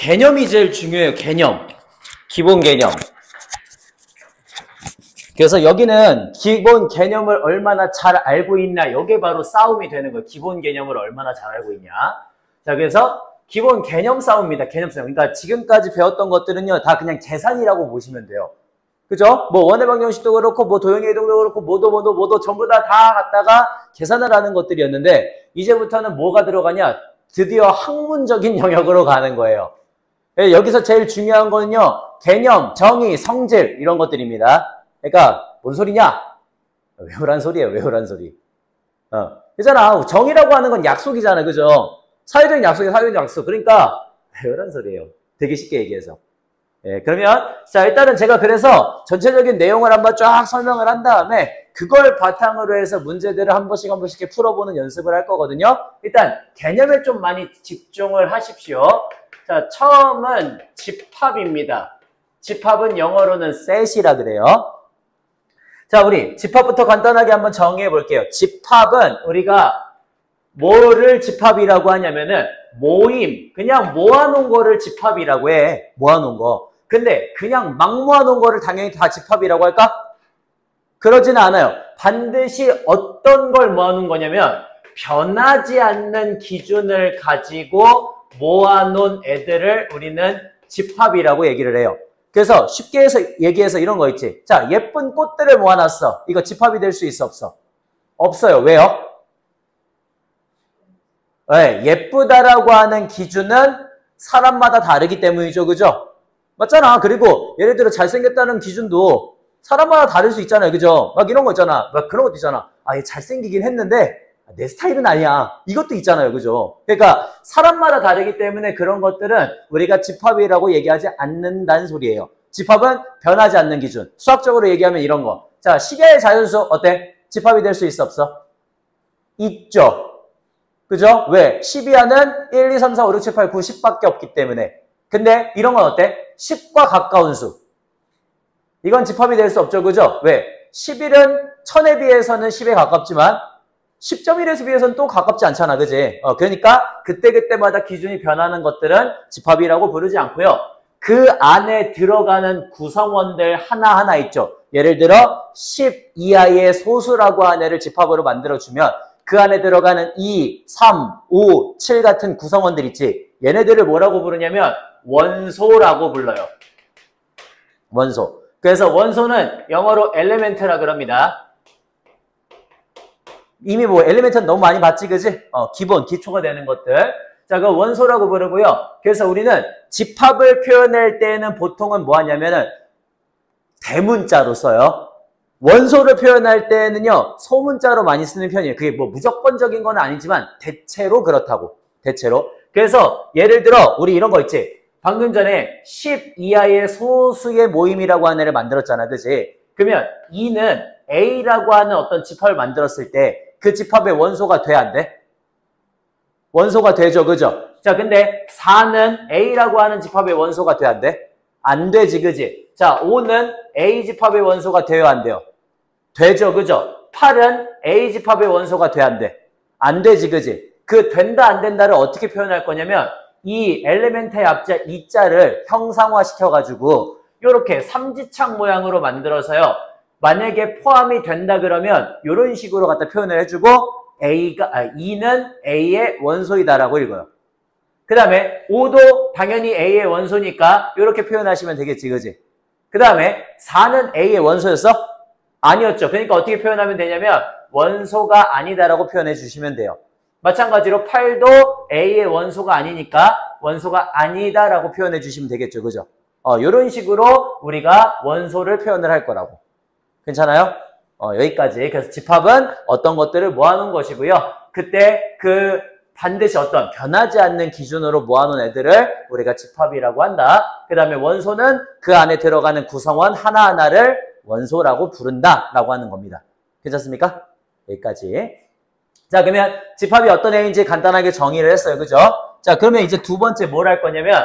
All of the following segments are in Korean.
개념이 제일 중요해요. 개념. 기본 개념. 그래서 여기는 기본 개념을 얼마나 잘 알고 있냐. 이게 바로 싸움이 되는 거예요. 기본 개념을 얼마나 잘 알고 있냐. 자, 그래서 기본 개념 싸움입니다. 개념 싸움. 그러니까 지금까지 배웠던 것들은요, 다 그냥 계산이라고 보시면 돼요. 그죠? 뭐 원의 방정식도 그렇고, 뭐 도형의 이동도 그렇고, 뭐도 전부 다 갖다가 계산을 하는 것들이었는데, 이제부터는 뭐가 들어가냐? 드디어 학문적인 영역으로 가는 거예요. 여기서 제일 중요한 거는요, 개념, 정의, 성질, 이런 것들입니다. 그러니까, 뭔 소리냐? 외우란 소리예요, 외우란 소리. 그잖아. 정의라고 하는 건 약속이잖아, 그죠? 사회적인 약속이에요, 사회적인 약속. 그러니까, 외우란 소리예요. 되게 쉽게 얘기해서. 예, 그러면, 자, 일단은 제가 그래서 전체적인 내용을 한번 쫙 설명을 한 다음에, 그걸 바탕으로 해서 문제들을 한 번씩 이렇게 풀어보는 연습을 할 거거든요. 일단, 개념에 좀 많이 집중을 하십시오. 자, 처음은 집합입니다. 집합은 영어로는 set이라 그래요. 자, 우리 집합부터 간단하게 한번 정의해 볼게요. 집합은 우리가 뭐를 집합이라고 하냐면은 모임, 그냥 모아놓은 거를 집합이라고 해. 모아놓은 거. 근데 그냥 막 모아놓은 거를 당연히 다 집합이라고 할까? 그러지는 않아요. 반드시 어떤 걸 모아놓은 거냐면 변하지 않는 기준을 가지고 모아놓은 애들을 우리는 집합이라고 얘기를 해요. 그래서 쉽게 얘기해서 이런 거 있지. 자, 예쁜 꽃들을 모아놨어. 이거 집합이 될 수 있어, 없어? 없어요. 왜요? 네, 예쁘다라고 하는 기준은 사람마다 다르기 때문이죠. 그죠? 맞잖아. 그리고 예를 들어 잘생겼다는 기준도 사람마다 다를 수 있잖아요. 그죠? 막 이런 거 있잖아. 막 그런 것도 있잖아. 아, 얘 잘생기긴 했는데 내 스타일은 아니야. 이것도 있잖아요. 그죠? 그러니까 사람마다 다르기 때문에 그런 것들은 우리가 집합이라고 얘기하지 않는다는 소리예요. 집합은 변하지 않는 기준. 수학적으로 얘기하면 이런 거. 자, 10의 자연수 어때? 집합이 될 수 있어, 없어? 있죠. 그죠? 왜? 12하는 1, 2, 3, 4, 5, 6, 7, 8, 9, 10밖에 없기 때문에. 근데 이런 건 어때? 10과 가까운 수. 이건 집합이 될 수 없죠. 그죠? 왜? 11은 1000에 비해서는 10에 가깝지만 10.1에서 비해서는 또 가깝지 않잖아. 그지? 그러니까 그때그때마다 기준이 변하는 것들은 집합이라고 부르지 않고요. 그 안에 들어가는 구성원들 하나하나 있죠. 예를 들어 10 이하의 소수라고 하는 애를 집합으로 만들어주면 그 안에 들어가는 2, 3, 5, 7 같은 구성원들 있지. 얘네들을 뭐라고 부르냐면 원소라고 불러요. 원소. 그래서 원소는 영어로 element라 그럽니다. 이미 뭐 엘리멘트는 너무 많이 봤지, 그지? 기본, 기초가 되는 것들. 자, 그 원소라고 부르고요. 그래서 우리는 집합을 표현할 때는 보통은 뭐 하냐면은 대문자로 써요. 원소를 표현할 때는요, 소문자로 많이 쓰는 편이에요. 그게 뭐 무조건적인 건 아니지만 대체로 그렇다고. 대체로. 그래서 예를 들어 우리 이런 거 있지. 방금 전에 10 이하의 소수의 모임이라고 하는 애를 만들었잖아, 그지? 그러면 2는 A라고 하는 어떤 집합을 만들었을 때 그 집합의 원소가 돼, 안 돼? 원소가 되죠, 그죠? 자, 근데 4는 A라고 하는 집합의 원소가 돼, 안 돼? 안 되지, 그지? 자, 5는 A 집합의 원소가 돼요, 안 돼요? 되죠, 그죠? 8은 A 집합의 원소가 돼, 안 돼? 안 되지, 그지? 그 된다, 안 된다를 어떻게 표현할 거냐면 이 엘리멘트의 앞자 2자를 형상화시켜가지고 이렇게 삼지창 모양으로 만들어서요. 만약에 포함이 된다 그러면 이런 식으로 갖다 표현을 해주고 2는 A의 원소이다라고 읽어요. 그 다음에 5도 당연히 A의 원소니까 이렇게 표현하시면 되겠지, 그지? 그 다음에 4는 A의 원소였어? 아니었죠. 그러니까 어떻게 표현하면 되냐면 원소가 아니다라고 표현해 주시면 돼요. 마찬가지로 8도 A의 원소가 아니니까 원소가 아니다라고 표현해 주시면 되겠죠, 그죠? 이런 식으로 우리가 원소를 표현을 할 거라고. 괜찮아요? 여기까지. 그래서 집합은 어떤 것들을 모아놓은 것이고요. 그때 그 반드시 어떤 변하지 않는 기준으로 모아놓은 애들을 우리가 집합이라고 한다. 그 다음에 원소는 그 안에 들어가는 구성원 하나하나를 원소라고 부른다라고 하는 겁니다. 괜찮습니까? 여기까지. 자, 그러면 집합이 어떤 애인지 간단하게 정의를 했어요. 그죠? 자, 그러면 이제 두 번째 뭘 할 거냐면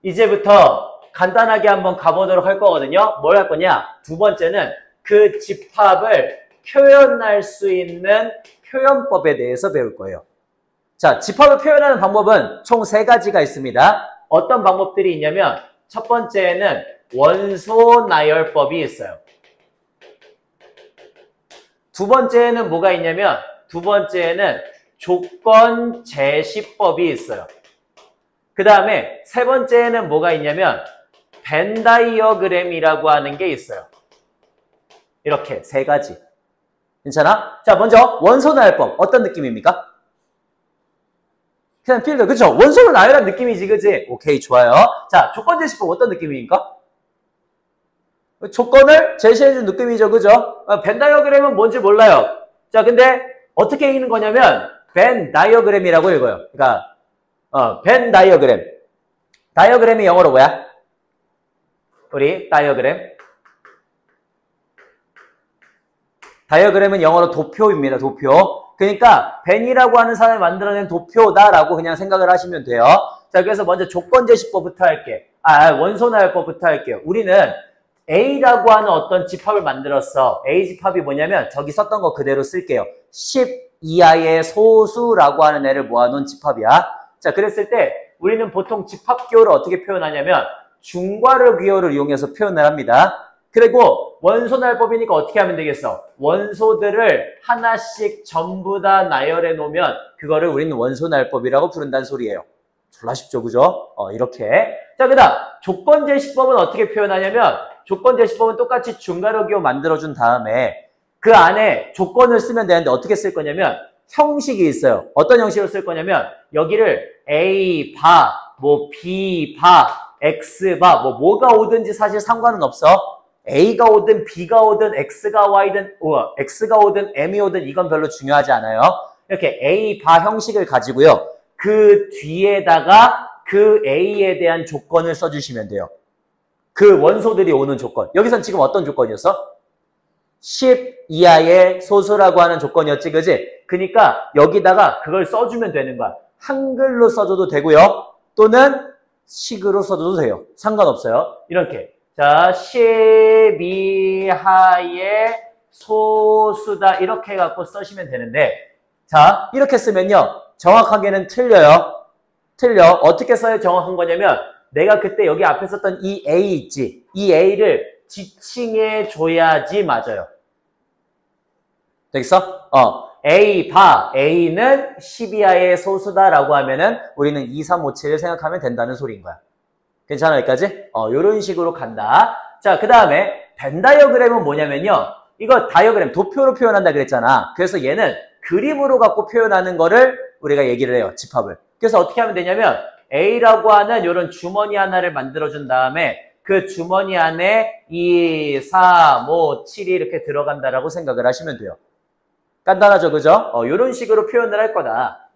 이제부터 간단하게 한번 가보도록 할 거거든요. 뭘 할 거냐? 두 번째는 그 집합을 표현할 수 있는 표현법에 대해서 배울 거예요. 자, 집합을 표현하는 방법은 총 3가지가 있습니다. 어떤 방법들이 있냐면 첫 번째는 원소 나열법이 있어요. 두 번째는 뭐가 있냐면 두 번째는 조건 제시법이 있어요. 그 다음에 세 번째는 뭐가 있냐면 벤 다이어그램이라고 하는 게 있어요. 이렇게 세 가지. 괜찮아? 자, 먼저 원소 나열법 어떤 느낌입니까? 그냥 필드, 그쵸? 원소를 나열한 느낌이지, 그치? 오케이, 좋아요. 자, 조건 제시법 어떤 느낌입니까? 조건을 제시해준 느낌이죠, 그죠? 벤 다이어그램은 뭔지 몰라요. 자, 근데 어떻게 읽는 거냐면 벤 다이어그램이라고 읽어요. 그러니까 벤 다이어그램. 다이어그램이 영어로 뭐야? 우리 다이어그램. 다이어그램은 영어로 도표입니다. 도표. 그러니까 벤이라고 하는 사람이 만들어낸 도표다라고 그냥 생각을 하시면 돼요. 자, 그래서 먼저 조건 제시법부터 할게. 원소 나열법부터 할게요. 우리는 A라고 하는 어떤 집합을 만들었어. A 집합이 뭐냐면 저기 썼던 거 그대로 쓸게요. 10 이하의 소수라고 하는 애를 모아놓은 집합이야. 자, 그랬을 때 우리는 보통 집합 기호를 어떻게 표현하냐면 중괄호 기호를 이용해서 표현을 합니다. 그리고 원소 나열법이니까 어떻게 하면 되겠어? 원소들을 하나씩 전부 다 나열해 놓으면 그거를 우리는 원소 나열법이라고 부른다는 소리예요. 졸라 쉽죠, 그죠? 이렇게. 자, 그 다음 조건 제시법은 어떻게 표현하냐면 조건 제시법은 똑같이 중괄호 기호 만들어준 다음에 그 안에 조건을 쓰면 되는데 어떻게 쓸 거냐면 형식이 있어요. 어떤 형식으로 쓸 거냐면 여기를 A 바, 뭐 B 바, X 바, 뭐가 오든지 사실 상관은 없어. A가 오든 B가 오든 X가 오든 M이 오든 이건 별로 중요하지 않아요. 이렇게 A 바 형식을 가지고요. 그 뒤에다가 그 A에 대한 조건을 써주시면 돼요. 그 원소들이 오는 조건. 여기선 지금 어떤 조건이었어? 10 이하의 소수라고 하는 조건이었지, 그지? 그러니까 여기다가 그걸 써주면 되는 거야. 한글로 써줘도 되고요. 또는 식으로 써줘도 돼요. 상관없어요. 이렇게. 자, 10 이하의 소수다. 이렇게 해갖고 쓰시면 되는데, 자, 이렇게 쓰면요. 정확하게는 틀려요. 틀려. 어떻게 써야 정확한 거냐면, 내가 그때 여기 앞에 썼던 이 A 있지? 이 A를 지칭해 줘야지 맞아요. 되겠어? A 바, A는 10 이하의 소수다라고 하면은 우리는 2, 3, 5, 7을 생각하면 된다는 소리인 거야. 괜찮아, 여기까지? 요런 식으로 간다. 자, 그 다음에 벤 다이어그램은 뭐냐면요. 이거 다이어그램, 도표로 표현한다 그랬잖아. 그래서 얘는 그림으로 갖고 표현하는 거를 우리가 얘기를 해요. 집합을. 그래서 어떻게 하면 되냐면 A라고 하는 이런 주머니 하나를 만들어준 다음에 그 주머니 안에 2, 3, 5, 7이 이렇게 들어간다라고 생각을 하시면 돼요. 간단하죠, 그죠? 이런 식으로 표현을 할 거다.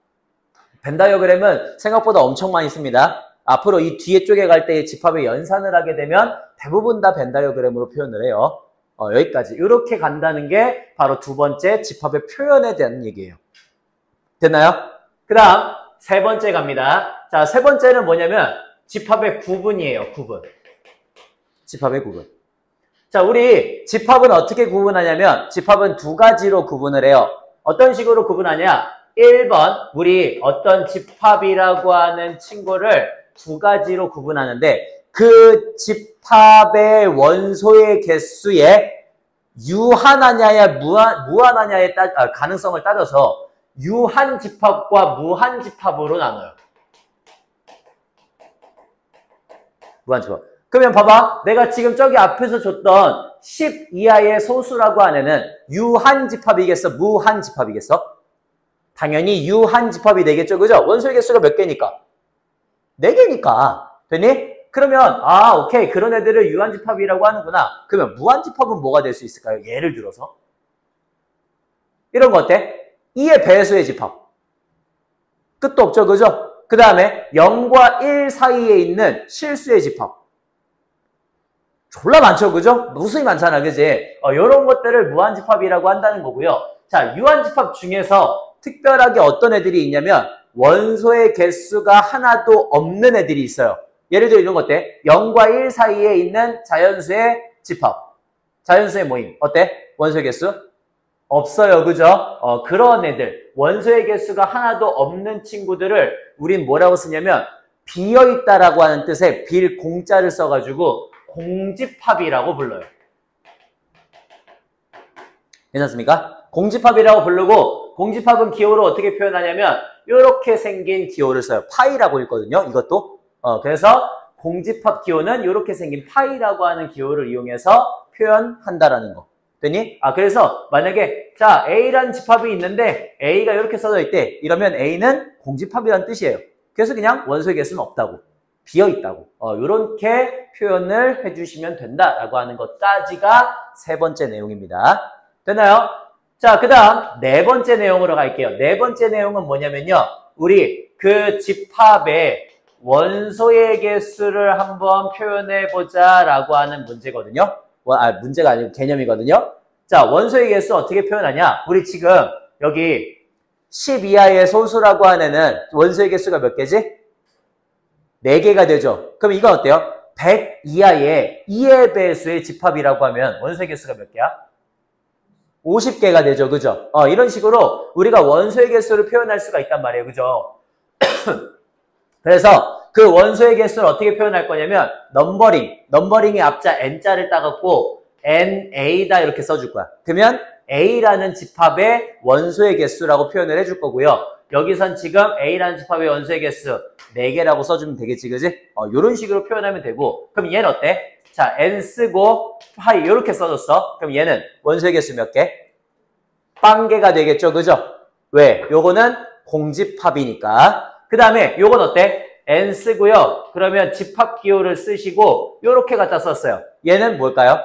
벤 다이어그램은 생각보다 엄청 많이 씁니다. 앞으로 이 뒤에 쪽에 갈 때 집합의 연산을 하게 되면 대부분 다 벤 다이어그램으로 표현을 해요. 여기까지. 이렇게 간다는 게 바로 두 번째 집합의 표현에 대한 얘기예요. 됐나요? 그 다음 세 번째 갑니다. 자, 세 번째는 뭐냐면 집합의 구분이에요. 구분. 집합의 구분. 자, 우리 집합은 어떻게 구분하냐면 집합은 두 가지로 구분을 해요. 어떤 식으로 구분하냐? 1번, 우리 어떤 집합이라고 하는 친구를 두 가지로 구분하는데 그 집합의 원소의 개수에 유한하냐에 무한하냐의 가능성을 따져서 유한 집합과 무한 집합으로 나눠요. 무한 집합. 그러면 봐봐. 내가 지금 저기 앞에서 줬던 10 이하의 소수라고 하는 애는 유한 집합이겠어? 무한 집합이겠어? 당연히 유한 집합이 되겠죠. 그죠? 원소의 개수가 몇 개니까? 4개니까. 되니? 그러면 오케이. 그런 애들을 유한 집합이라고 하는구나. 그러면 무한 집합은 뭐가 될 수 있을까요? 예를 들어서 이런 거 어때? 2의 배수의 집합. 끝도 없죠. 그죠? 그 다음에 0과 1 사이에 있는 실수의 집합. 졸라 많죠. 그죠? 무수히 많잖아. 그지? 이런 것들을 무한집합이라고 한다는 거고요. 자, 유한집합 중에서 특별하게 어떤 애들이 있냐면 원소의 개수가 하나도 없는 애들이 있어요. 예를 들어 이런 거 어때? 0과 1 사이에 있는 자연수의 집합. 자연수의 모임. 어때? 원소의 개수? 없어요. 그죠? 그런 애들. 원소의 개수가 하나도 없는 친구들을 우린 뭐라고 쓰냐면 비어있다라고 하는 뜻의 빌 공자를 써가지고 공집합이라고 불러요. 괜찮습니까? 공집합이라고 부르고 공집합은 기호를 어떻게 표현하냐면 이렇게 생긴 기호를 써요. 파이라고 읽거든요. 이것도. 그래서 공집합 기호는 이렇게 생긴 파이라고 하는 기호를 이용해서 표현한다라는 거. 됐니? 그래서 만약에 자 A라는 집합이 있는데 A가 이렇게 써져 있대. 이러면 A는 공집합이라는 뜻이에요. 그래서 그냥 원소의 개수는 없다고. 비어있다고. 이렇게 표현을 해주시면 된다라고 하는 것까지가 세 번째 내용입니다. 됐나요? 자, 그 다음 네 번째 내용으로 갈게요. 네 번째 내용은 뭐냐면요. 우리 그 집합의 원소의 개수를 한번 표현해보자 라고 하는 문제거든요. 문제가 아니고 개념이거든요. 자, 원소의 개수 어떻게 표현하냐? 우리 지금 여기 10 이하의 소수라고 하는 애는 원소의 개수가 몇 개지? 4개가 되죠. 그럼 이건 어때요? 100 이하의 2의 배수의 집합이라고 하면 원소의 개수가 몇 개야? 50개가 되죠. 그죠? 이런 식으로 우리가 원소의 개수를 표현할 수가 있단 말이에요. 그죠? 그래서 그 원소의 개수를 어떻게 표현할 거냐면 넘버링의 앞자 n자를 따갖고 NA다 이렇게 써줄 거야. 그러면 A라는 집합의 원소의 개수라고 표현을 해줄 거고요. 여기선 지금 A라는 집합의 원소의 개수 4개라고 써주면 되겠지, 그지? 이런 식으로 표현하면 되고. 그럼 얘는 어때? 자, N 쓰고 파이 이렇게 써줬어. 그럼 얘는 원소의 개수 몇 개? 0개가 되겠죠, 그죠? 왜? 요거는 공집합이니까. 그 다음에 요건 어때? N 쓰고요. 그러면 집합 기호를 쓰시고 요렇게 갖다 썼어요. 얘는 뭘까요?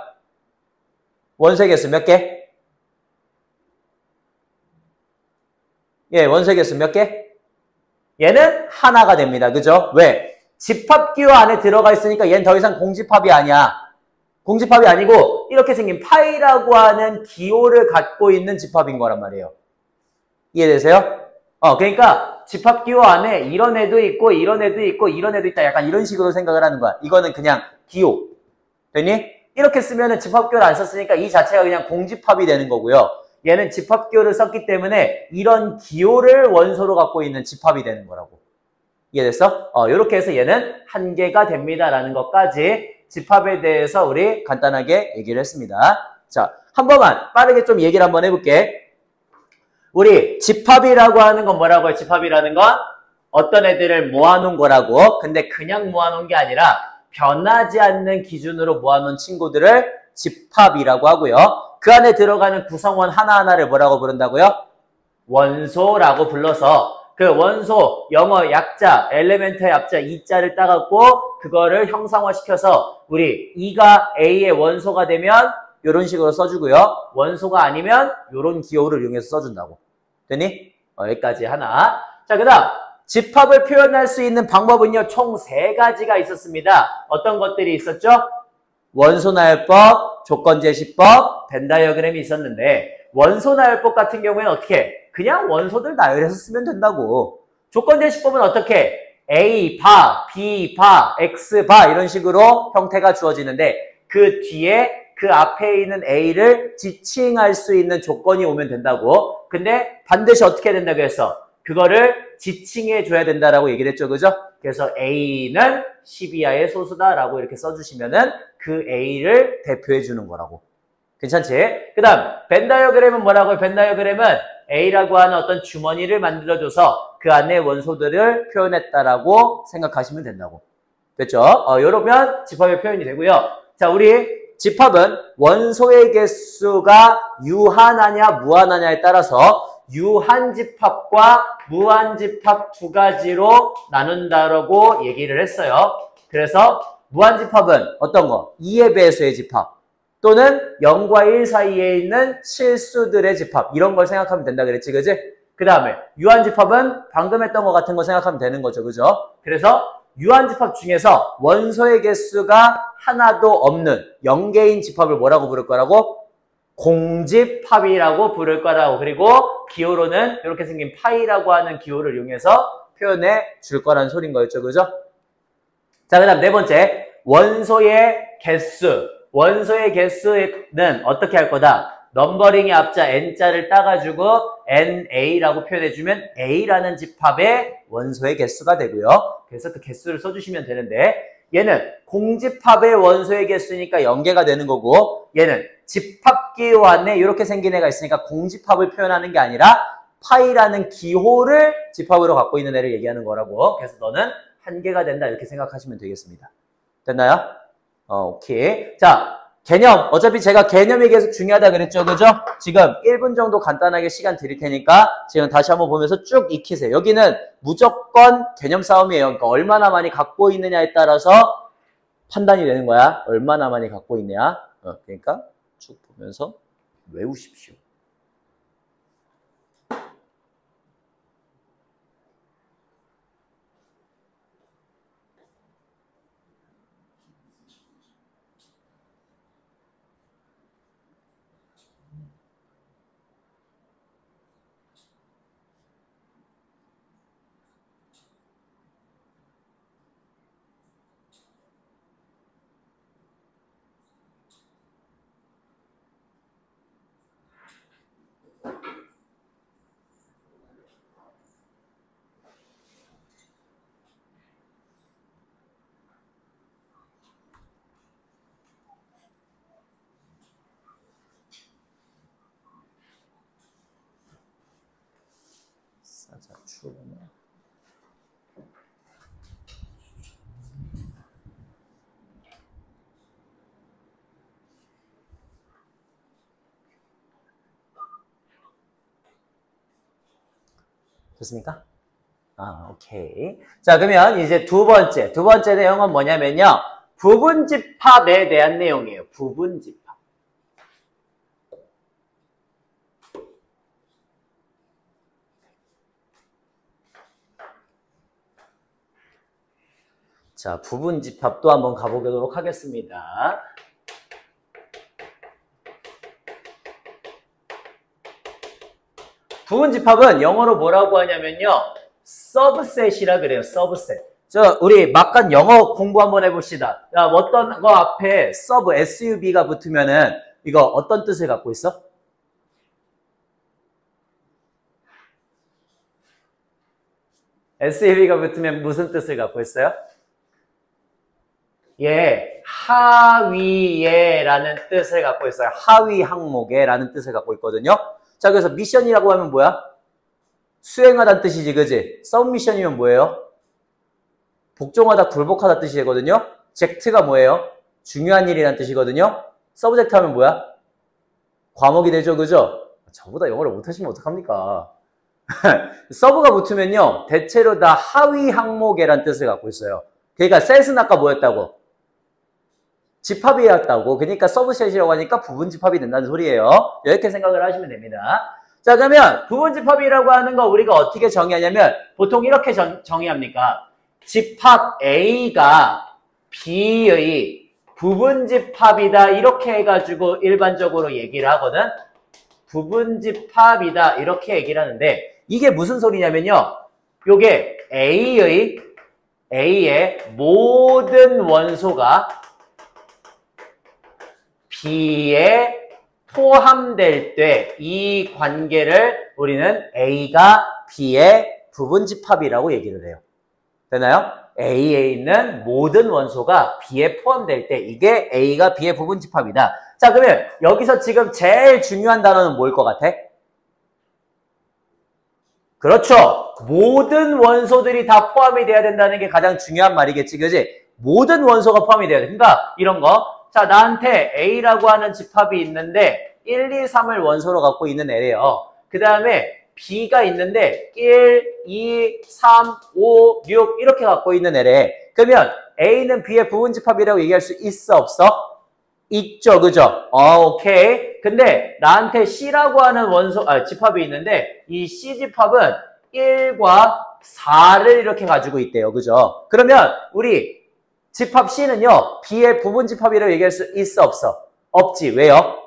원소의 개수 몇 개? 예, 원소의 개수 몇 개? 얘는 하나가 됩니다. 그죠? 왜? 집합 기호 안에 들어가 있으니까 얘는 더 이상 공집합이 아니야. 공집합이 아니고 이렇게 생긴 파이라고 하는 기호를 갖고 있는 집합인 거란 말이에요. 이해되세요? 그러니까 집합 기호 안에 이런 애도 있고 이런 애도 있고 이런 애도 있다. 약간 이런 식으로 생각을 하는 거야. 이거는 그냥 기호. 됐니? 이렇게 쓰면은 집합 기호를 안 썼으니까 이 자체가 그냥 공집합이 되는 거고요. 얘는 집합 기호를 썼기 때문에 이런 기호를 원소로 갖고 있는 집합이 되는 거라고. 이해됐어? 이렇게 해서 얘는 한 개가 됩니다라는 것까지 집합에 대해서 우리 간단하게 얘기를 했습니다. 자, 한 번만 빠르게 좀 얘기를 한번 해볼게. 우리 집합이라고 하는 건 뭐라고 해요? 집합이라는 건 어떤 애들을 모아놓은 거라고. 근데 그냥 모아놓은 게 아니라 변하지 않는 기준으로 모아놓은 친구들을 집합이라고 하고요. 그 안에 들어가는 구성원 하나하나를 뭐라고 부른다고요? 원소라고 불러서 그 원소, 영어 약자, 엘레멘트의 약자 이자를 따갖고 그거를 형상화시켜서 우리 E가 A의 원소가 되면 이런 식으로 써주고요. 원소가 아니면 이런 기호를 이용해서 써준다고. 됐니? 여기까지 하나. 자, 그 다음 집합을 표현할 수 있는 방법은요. 총 3가지가 있었습니다. 어떤 것들이 있었죠? 원소나열법, 조건제시법, 벤다이어그램이 있었는데 원소나열법 같은 경우에는 어떻게? 그냥 원소들 나열해서 쓰면 된다고. 조건제시법은 어떻게? A 바, B 바, X 바 이런 식으로 형태가 주어지는데 그 뒤에 그 앞에 있는 A를 지칭할 수 있는 조건이 오면 된다고. 근데 반드시 어떻게 해야 된다고 했어? 그거를 지칭해 줘야 된다라고 얘기를 했죠. 그죠? 그래서 A는 10 이하의 소수다라고 이렇게 써주시면은 그 A를 대표해 주는 거라고. 괜찮지? 그 다음, 벤다이어그램은 뭐라고요? 벤다이어그램은 A라고 하는 어떤 주머니를 만들어줘서 그 안에 원소들을 표현했다라고 생각하시면 된다고. 됐죠? 이러면 집합의 표현이 되고요. 자, 우리 집합은 원소의 개수가 유한하냐 무한하냐에 따라서 유한집합과 무한집합 2가지로 나눈다라고 얘기를 했어요. 그래서 무한집합은 어떤 거? 2의 배수의 집합 또는 0과 1 사이에 있는 실수들의 집합 이런 걸 생각하면 된다 그랬지, 그지? 그 다음에 유한집합은 방금 했던 거 같은 거 생각하면 되는 거죠, 그죠? 그래서 유한집합 중에서 원소의 개수가 하나도 없는 0개인 집합을 뭐라고 부를 거라고? 공집합이라고 부를 거라고. 그리고 기호로는 이렇게 생긴 파이라고 하는 기호를 이용해서 표현해 줄 거라는 소린 거였죠, 그죠? 자, 그 다음 4번째 원소의 개수. 원소의 개수는 어떻게 할 거다? 넘버링의 앞자 n자를 따가지고 NA라고 표현해주면 A라는 집합의 원소의 개수가 되고요. 그래서 그 개수를 써주시면 되는데 얘는 공집합의 원소의 개수니까 0개가 되는 거고 얘는 집합기호 안에 이렇게 생긴 애가 있으니까 공집합을 표현하는 게 아니라 파이라는 기호를 집합으로 갖고 있는 애를 얘기하는 거라고. 그래서 너는 1개가 된다 이렇게 생각하시면 되겠습니다. 됐나요? 오케이. 자, 개념. 어차피 제가 개념이 계속 중요하다 그랬죠. 그죠? 지금 1분 정도 간단하게 시간 드릴 테니까 지금 다시 한번 보면서 쭉 익히세요. 여기는 무조건 개념 싸움이에요. 그러니까 얼마나 많이 갖고 있느냐에 따라서 판단이 되는 거야. 얼마나 많이 갖고 있냐. 그러니까 쭉 보면서 외우십시오. 자, 추구나. 됐습니까? 오케이. 자, 그러면 이제 두 번째 내용은 뭐냐면요. 부분집합에 대한 내용이에요. 부분집합. 자, 부분집합도 한번 가보도록 하겠습니다. 부분집합은 영어로 뭐라고 하냐면요. 서브셋이라 그래요. 서브셋. 우리 막간 영어 공부 한번 해봅시다. 자, 어떤 거 앞에 서브, SUV가 붙으면은 이거 어떤 뜻을 갖고 있어? SUV가 붙으면 무슨 뜻을 갖고 있어요? 예, 하위에 라는 뜻을 갖고 있어요. 하위 항목에 라는 뜻을 갖고 있거든요. 자, 그래서 미션이라고 하면 뭐야? 수행하다는 뜻이지, 그지? 서브미션이면 뭐예요? 복종하다, 굴복하다 뜻이거든요. 젝트가 뭐예요? 중요한 일이라는 뜻이거든요. 서브젝트 하면 뭐야? 과목이 되죠, 그죠? 저보다 영어를 못하시면 어떡합니까? 서브가 붙으면요, 대체로 다 하위 항목에라는 뜻을 갖고 있어요. 그러니까 셋은 아까 뭐였다고? 집합이었다고. 그러니까 서브셋이라고 하니까 부분집합이 된다는 소리예요. 이렇게 생각을 하시면 됩니다. 자, 그러면 부분집합이라고 하는 거 우리가 어떻게 정의하냐면 보통 이렇게 정의합니까? 집합 A가 B의 부분집합이다 이렇게 해가지고 일반적으로 얘기를 하거든. 부분집합이다 이렇게 얘기를 하는데 이게 무슨 소리냐면요. 요게 A의 모든 원소가 B에 포함될 때 이 관계를 우리는 A가 B의 부분집합이라고 얘기를 해요. 되나요? A에 있는 모든 원소가 B에 포함될 때 이게 A가 B의 부분집합이다. 자, 그러면 여기서 지금 제일 중요한 단어는 뭘 것 같아? 그렇죠. 모든 원소들이 다 포함이 돼야 된다는 게 가장 중요한 말이겠지, 그지? 모든 원소가 포함이 돼야 돼. 그러니까 이런 거. 자, 나한테 A라고 하는 집합이 있는데 1, 2, 3을 원소로 갖고 있는 애래요. 그 다음에 B가 있는데 1, 2, 3, 5, 6 이렇게 갖고 있는 애래. 그러면 A는 B의 부분집합이라고 얘기할 수 있어, 없어? 있죠, 그죠? 오케이. 근데 나한테 C라고 하는 집합이 있는데 이 C집합은 1과 4를 이렇게 가지고 있대요, 그죠? 그러면 우리 집합 C는요, B의 부분집합이라고 얘기할 수 있어, 없어? 없지. 왜요?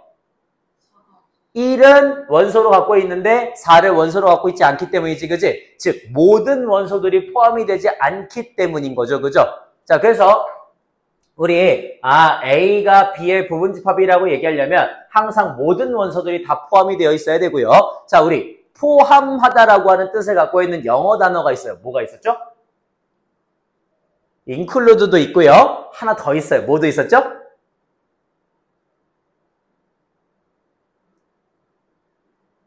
1은 원소로 갖고 있는데 4를 원소로 갖고 있지 않기 때문이지, 그지? 즉, 모든 원소들이 포함이 되지 않기 때문인 거죠, 그죠? 자, 그래서 우리 A가 B의 부분집합이라고 얘기하려면 항상 모든 원소들이 다 포함이 되어 있어야 되고요. 자, 우리 포함하다라고 하는 뜻을 갖고 있는 영어 단어가 있어요. 뭐가 있었죠? include도 있고요. 하나 더 있어요. 뭐도 있었죠?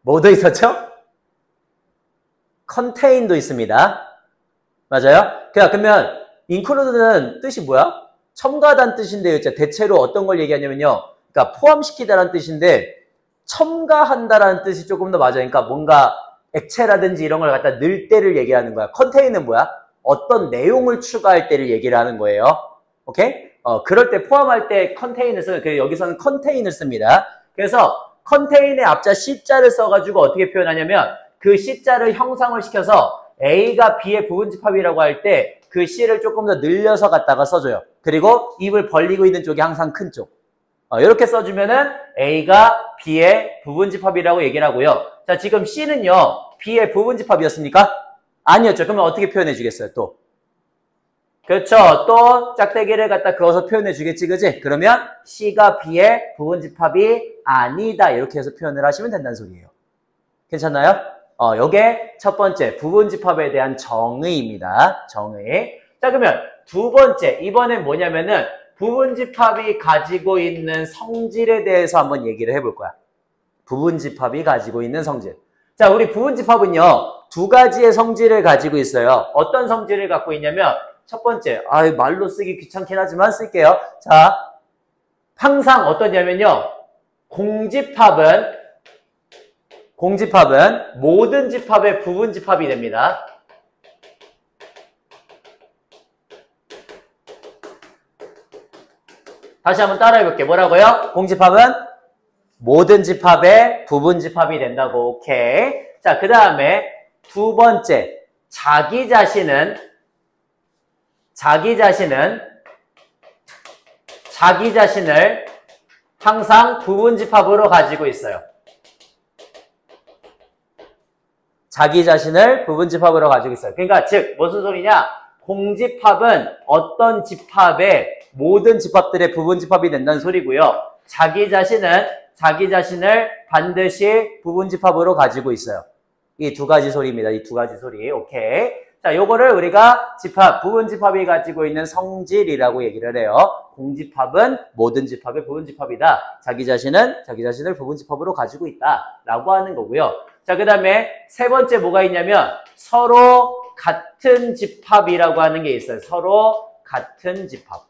뭐도 있었죠? contain도 있습니다. 맞아요? 그러면 include는 뜻이 뭐야? 첨가하다는 뜻인데요. 대체로 어떤 걸 얘기하냐면요. 그러니까 포함시키다라는 뜻인데 첨가한다라는 뜻이 조금 더 맞아요. 그러니까 뭔가 액체라든지 이런 걸 갖다 넣을 때를 얘기하는 거야. 컨테인은 뭐야? 어떤 내용을 추가할 때를 얘기를 하는 거예요. 오케이? 그럴 때 포함할 때 컨테인을 쓰는, 여기서는 컨테인을 씁니다. 그래서 컨테인의 앞자 C자를 써가지고 어떻게 표현하냐면 그 C자를 형상을 시켜서 A가 B의 부분집합이라고 할 때 그 C를 조금 더 늘려서 갖다가 써줘요. 그리고 입을 벌리고 있는 쪽이 항상 큰 쪽. 이렇게 써주면은 A가 B의 부분집합이라고 얘기를 하고요. 자, 지금 C는요, B의 부분집합이었습니까? 아니었죠. 그러면 어떻게 표현해 주겠어요, 또? 그렇죠. 또 짝대기를 갖다 그어서 표현해 주겠지, 그지? 그러면 C가 B의 부분집합이 아니다. 이렇게 해서 표현을 하시면 된다는 소리예요. 괜찮나요? 요게 첫 번째 부분집합에 대한 정의입니다. 정의. 자, 그러면 두 번째, 이번엔 뭐냐면은 부분집합이 가지고 있는 성질에 대해서 한번 얘기를 해볼 거야. 부분집합이 가지고 있는 성질. 자, 우리 부분집합은요, 두 가지의 성질을 가지고 있어요. 어떤 성질을 갖고 있냐면, 첫 번째, 말로 쓰기 귀찮긴 하지만 쓸게요. 자, 항상 어떠냐면요, 공집합은 모든 집합의 부분집합이 됩니다. 다시 한번 따라해 볼게요. 뭐라고요? 공집합은 모든 집합의 부분집합이 된다고. 오케이. 자, 그 다음에 두 번째, 자기 자신을 항상 부분집합으로 가지고 있어요. 자기 자신을 부분집합으로 가지고 있어요. 그러니까 즉 무슨 소리냐? 공집합은 어떤 집합의 모든 집합들의 부분집합이 된다는 소리고요. 자기 자신을 반드시 부분집합으로 가지고 있어요. 이 두 가지 소리입니다. 이 두 가지 소리. 오케이. 자, 요거를 우리가 부분집합이 가지고 있는 성질이라고 얘기를 해요. 공집합은 모든 집합의 부분집합이다. 자기 자신을 부분집합으로 가지고 있다. 라고 하는 거고요. 자, 그 다음에 세 번째 뭐가 있냐면 서로 같은 집합이라고 하는 게 있어요. 서로 같은 집합.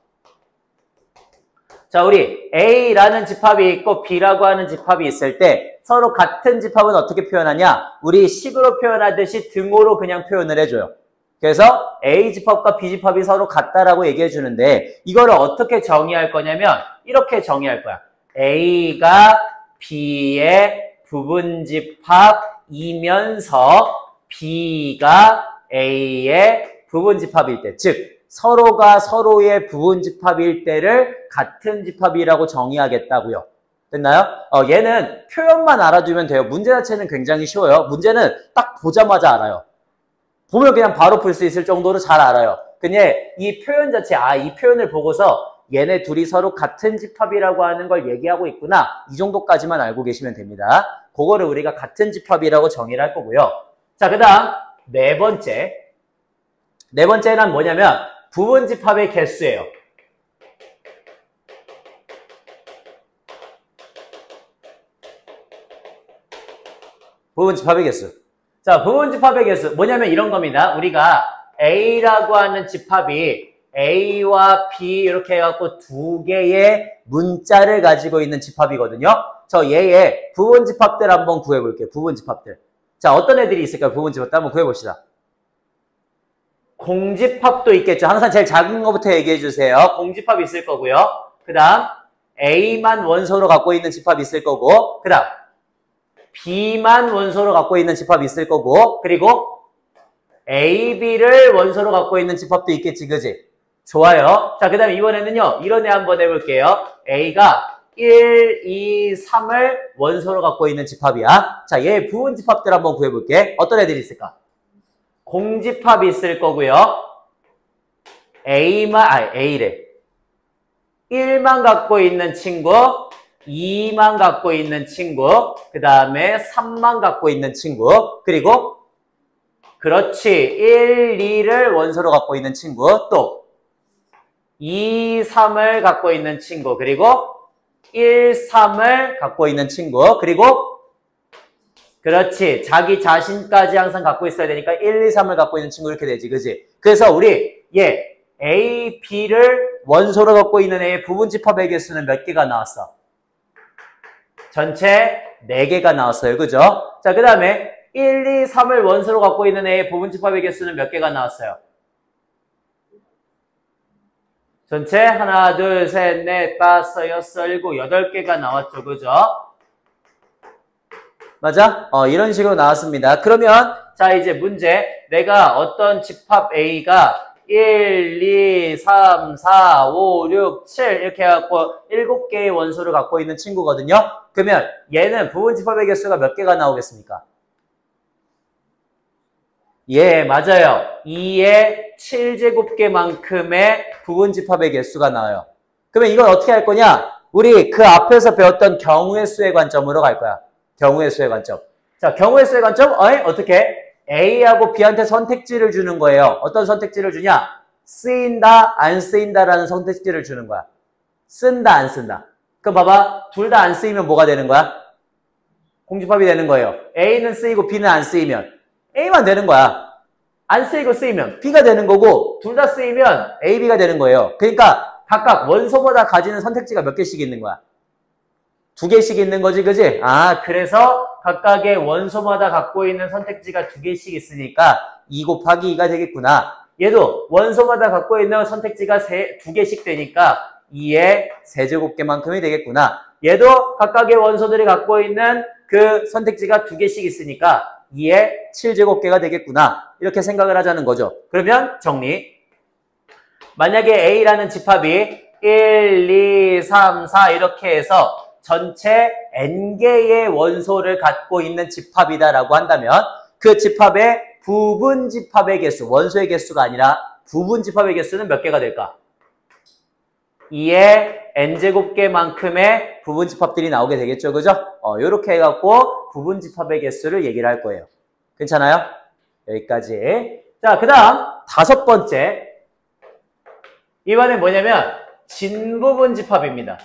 자, 우리 A라는 집합이 있고 B라고 하는 집합이 있을 때 서로 같은 집합은 어떻게 표현하냐? 우리 식으로 표현하듯이 등호로 그냥 표현을 해줘요. 그래서 A 집합과 B 집합이 서로 같다라고 얘기해 주는데 이거를 어떻게 정의할 거냐면 이렇게 정의할 거야. A가 B의 부분집합이면서 B가 A의 부분집합일 때, 즉 서로가 서로의 부분집합일 때를 같은 집합이라고 정의하겠다고요. 됐나요? 얘는 표현만 알아두면 돼요. 문제 자체는 굉장히 쉬워요. 문제는 딱 보자마자 알아요. 보면 그냥 바로 풀 수 있을 정도로 잘 알아요. 근데 이 표현 자체, 이 표현을 보고서 얘네 둘이 서로 같은 집합이라고 하는 걸 얘기하고 있구나. 이 정도까지만 알고 계시면 됩니다. 그거를 우리가 같은 집합이라고 정의를 할 거고요. 자, 그 다음 네 번째는 뭐냐면 부분집합의 개수예요. 부분집합의 개수. 자, 부분집합의 개수 뭐냐면 이런 겁니다. 우리가 A라고 하는 집합이 A와 B 이렇게 해갖고 두 개의 문자를 가지고 있는 집합이거든요. 얘의 부분집합들 한번 구해볼게요. 부분집합들. 자, 어떤 애들이 있을까요? 부분집합들 한번 구해봅시다. 공집합도 있겠죠. 항상 제일 작은 것부터 얘기해 주세요. 공집합 있을 거고요. 그 다음 A만 원소로 갖고 있는 집합 있을 거고, 그 다음 B만 원소로 갖고 있는 집합이 있을 거고, 그리고 A, B를 원소로 갖고 있는 집합도 있겠지, 그지? 좋아요. 자, 그 다음에 이번에는요, 이런 애 한번 해볼게요. A가 1, 2, 3을 원소로 갖고 있는 집합이야. 자, 얘 부분집합들 한번 구해볼게. 어떤 애들이 있을까? 공집합이 있을 거고요. A래. 1만 갖고 있는 친구, 2만 갖고 있는 친구, 그 다음에 3만 갖고 있는 친구, 그리고 그렇지 1, 2를 원소로 갖고 있는 친구, 또 2, 3을 갖고 있는 친구, 그리고 1, 3을 갖고 있는 친구, 그리고 그렇지 자기 자신까지 항상 갖고 있어야 되니까 1, 2, 3을 갖고 있는 친구 이렇게 되지, 그지? 그래서 우리 A, B를 원소로 갖고 있는 A의 부분집합의 개수는 몇 개가 나왔어? 전체 4개가 나왔어요. 그죠? 자, 그 다음에 1, 2, 3을 원소로 갖고 있는 A의 부분집합의 개수는 몇 개가 나왔어요? 전체 하나, 둘, 셋, 넷, 다섯, 여섯, 일곱, 8개가 나왔죠. 그죠? 맞아? 이런 식으로 나왔습니다. 그러면 자 이제 문제, 내가 어떤 집합 A가 1, 2, 3, 4, 5, 6, 7 이렇게 해갖고 7개의 원소를 갖고 있는 친구거든요. 그러면 얘는 부분집합의 개수가 몇 개가 나오겠습니까? 예, 맞아요. 2의 7제곱개만큼의 부분집합의 개수가 나와요. 그러면 이건 어떻게 할 거냐? 우리 그 앞에서 배웠던 경우의 수의 관점으로 갈 거야. 경우의 수의 관점. 자, 경우의 수의 관점? 어떻게? A하고 B한테 선택지를 주는 거예요. 어떤 선택지를 주냐? 쓰인다, 안 쓰인다라는 선택지를 주는 거야. 쓴다, 안 쓴다. 그럼 봐봐. 둘 다 안 쓰이면 뭐가 되는 거야? 공집합이 되는 거예요. A는 쓰이고 B는 안 쓰이면 A만 되는 거야. 안 쓰이고 쓰이면 B가 되는 거고, 둘 다 쓰이면 A, B가 되는 거예요. 그러니까 각각 원소마다 가지는 선택지가 몇 개씩 있는 거야? 2개씩 있는 거지, 그지? 아, 그래서 각각의 원소마다 갖고 있는 선택지가 2개씩 있으니까 2 곱하기 2가 되겠구나. 얘도 원소마다 갖고 있는 선택지가 2개씩 되니까 2의 세제곱개만큼이 되겠구나. 얘도 각각의 원소들이 갖고 있는 그 선택지가 2개씩 있으니까 2의 7제곱개가 되겠구나. 이렇게 생각을 하자는 거죠. 그러면 정리. 만약에 A라는 집합이 1, 2, 3, 4 이렇게 해서 전체 n개의 원소를 갖고 있는 집합이다라고 한다면 그 집합의 부분집합의 개수, 원소의 개수가 아니라 부분집합의 개수는 몇 개가 될까? 2의 n제곱개만큼의 부분집합들이 나오게 되겠죠. 그죠? 요렇게 해갖고 부분집합의 개수를 얘기를 할 거예요. 괜찮아요? 여기까지. 자, 그 다음 5번째. 이번엔 뭐냐면 진부분집합입니다.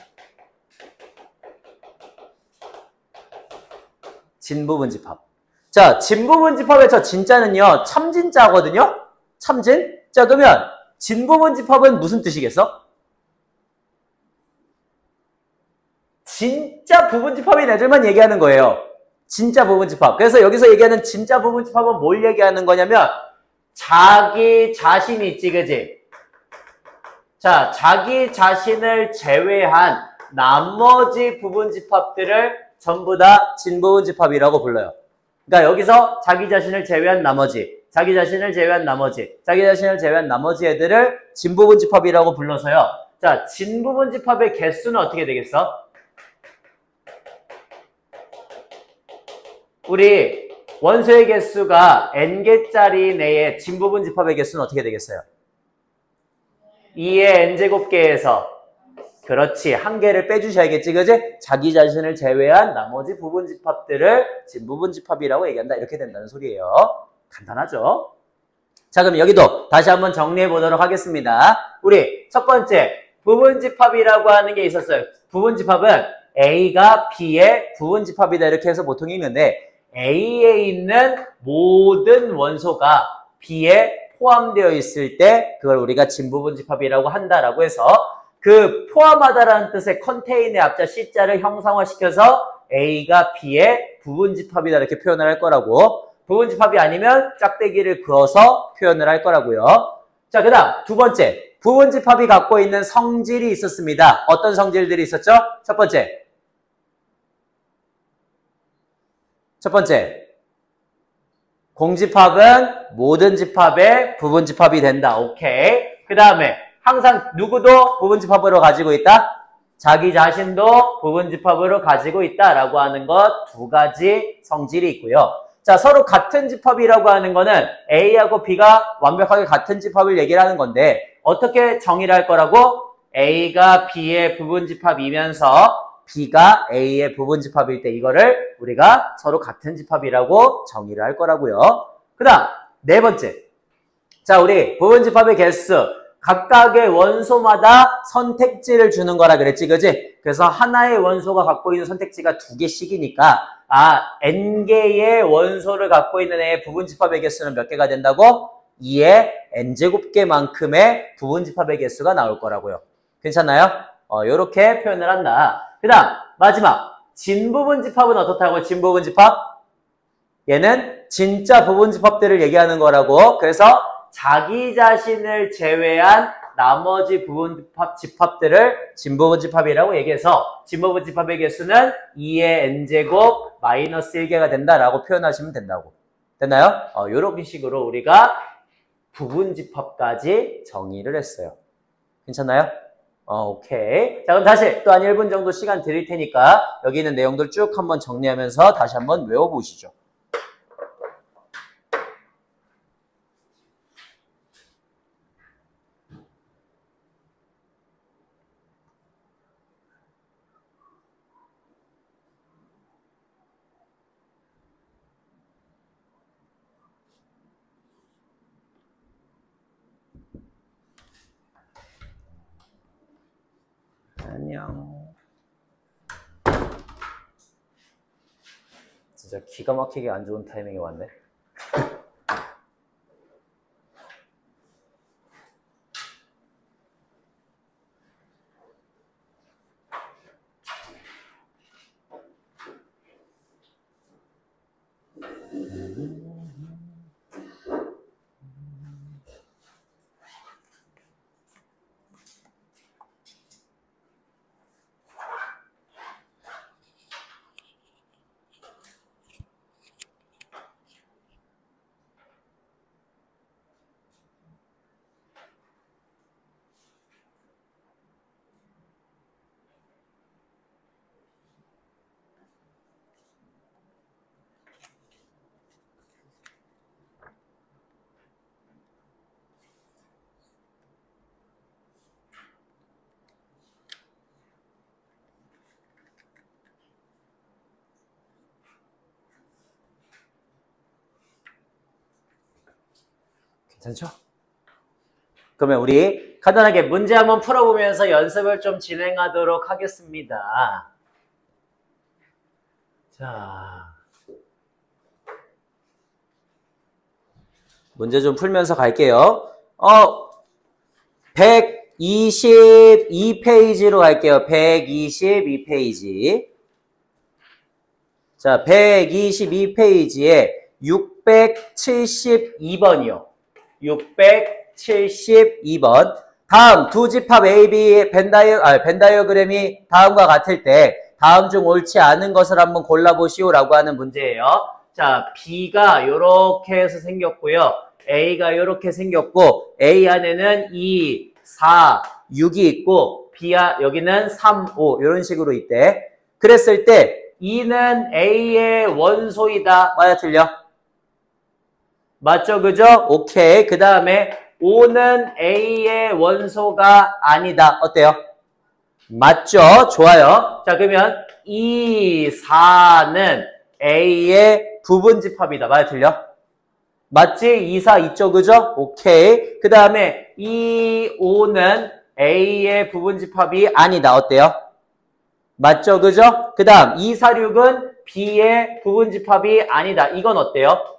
진부분집합. 자, 진부분집합의 저 진짜는요, 참진자거든요? 참진? 자, 그러면 진부분집합은 무슨 뜻이겠어? 진짜 부분집합인 애들만 얘기하는 거예요. 진짜 부분집합. 그래서 여기서 얘기하는 진짜 부분집합은 뭘 얘기하는 거냐면 자기 자신이 있지, 그지? 자, 자기 자신을 제외한 나머지 부분집합들을 전부 다 진부분집합이라고 불러요. 그러니까 여기서 자기 자신을 제외한 나머지, 자기 자신을 제외한 나머지, 자기 자신을 제외한 나머지 애들을 진부분집합이라고 불러서요. 자, 진부분집합의 개수는 어떻게 되겠어? 우리 원소의 개수가 n개짜리 내에 진부분집합의 개수는 어떻게 되겠어요? 2의 n제곱개에서 그렇지, 한 개를 빼주셔야겠지, 그지? 자기 자신을 제외한 나머지 부분집합들을 진부분집합이라고 얘기한다. 이렇게 된다는 소리예요. 간단하죠? 자, 그럼 여기도 다시 한번 정리해 보도록 하겠습니다. 우리 첫 번째, 부분집합이라고 하는 게 있었어요. 부분집합은 A가 B의 부분집합이다. 이렇게 해서 보통 읽는데 A에 있는 모든 원소가 B에 포함되어 있을 때 그걸 우리가 진부분집합이라고 한다라고 해서 그 포함하다라는 뜻의 컨테인의 앞자 C자를 형상화시켜서 A가 B의 부분집합이다 이렇게 표현을 할 거라고, 부분집합이 아니면 짝대기를 그어서 표현을 할 거라고요. 자, 그 다음 두 번째, 부분집합이 갖고 있는 성질이 있었습니다. 어떤 성질들이 있었죠? 첫 번째, 공집합은 모든 집합의 부분집합이 된다. 오케이. 그 다음에 항상 누구도 부분집합으로 가지고 있다? 자기 자신도 부분집합으로 가지고 있다라고 하는 것 2가지 성질이 있고요. 자, 서로 같은 집합이라고 하는 거는 A하고 B가 완벽하게 같은 집합을 얘기를 하는 건데 어떻게 정의를 할 거라고? A가 B의 부분집합이면서 B가 A의 부분집합일 때 이거를 우리가 서로 같은 집합이라고 정의를 할 거라고요. 그 다음 네 번째. 자, 우리 부분집합의 개수. 각각의 원소마다 선택지를 주는 거라 그랬지, 그지? 그래서 하나의 원소가 갖고 있는 선택지가 2개씩이니까 n개의 원소를 갖고 있는 애의 부분집합의 개수는 몇 개가 된다고? 2의 n제곱개만큼의 부분집합의 개수가 나올 거라고요. 괜찮나요? 요렇게 표현을 한다. 그 다음 마지막 진부분집합은 어떻다고? 진부분집합? 얘는 진짜 부분집합들을 얘기하는 거라고. 그래서 자기 자신을 제외한 나머지 부분집합들을 진부분집합이라고 얘기해서 진부분집합의 개수는 2의 n제곱 마이너스 1개가 된다라고 표현하시면 된다고. 됐나요? 이런 식으로 우리가 부분집합까지 정의를 했어요. 괜찮나요? 오케이. 자, 그럼 다시 또 한 1분 정도 시간 드릴 테니까 여기 있는 내용들 쭉 한번 정리하면서 다시 한번 외워보시죠. 안녕. 진짜 기가 막히게 안 좋은 타이밍에 왔네. 괜찮죠? 그러면 우리 간단하게 문제 한번 풀어보면서 연습을 좀 진행하도록 하겠습니다. 자, 문제 좀 풀면서 갈게요. 122페이지로 갈게요. 122페이지. 자, 122페이지에 672번이요. 672번. 다음 두 집합 AB 벤다이어그램이 다음과 같을 때 다음 중 옳지 않은 것을 한번 골라보시오라고 하는 문제예요. 자, B가 이렇게 해서 생겼고요. A가 이렇게 생겼고 A 안에는 2, 4, 6이 있고 여기는 3, 5 이런 식으로 있대. 그랬을 때 2는 A의 원소이다. 맞아, 틀려? 맞죠, 그죠? 오케이. 그 다음에 5는 A의 원소가 아니다. 어때요? 맞죠? 좋아요. 자, 그러면 2, 4는 A의 부분집합이다. 맞아, 틀려? 맞지? 2, 4 있죠, 그죠? 오케이. 그 다음에 2, 5는 A의 부분집합이 아니다. 어때요? 맞죠, 그죠? 그 다음 2, 4, 6은 B의 부분집합이 아니다. 이건 어때요?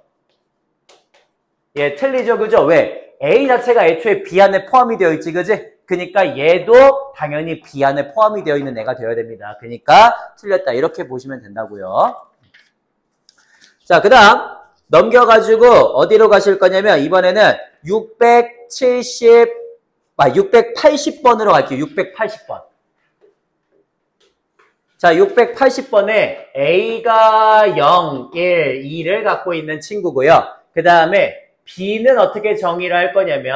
예, 틀리죠, 그죠? 왜? A 자체가 애초에 B 안에 포함이 되어 있지, 그지? 그러니까 얘도 당연히 B 안에 포함이 되어 있는 애가 되어야 됩니다. 그러니까 틀렸다. 이렇게 보시면 된다고요. 자, 그 다음 넘겨가지고 어디로 가실 거냐면 이번에는 680번으로 갈게요. 680번. 자, 680번에 A가 0, 1, 2를 갖고 있는 친구고요. 그 다음에 B는 어떻게 정의를 할 거냐면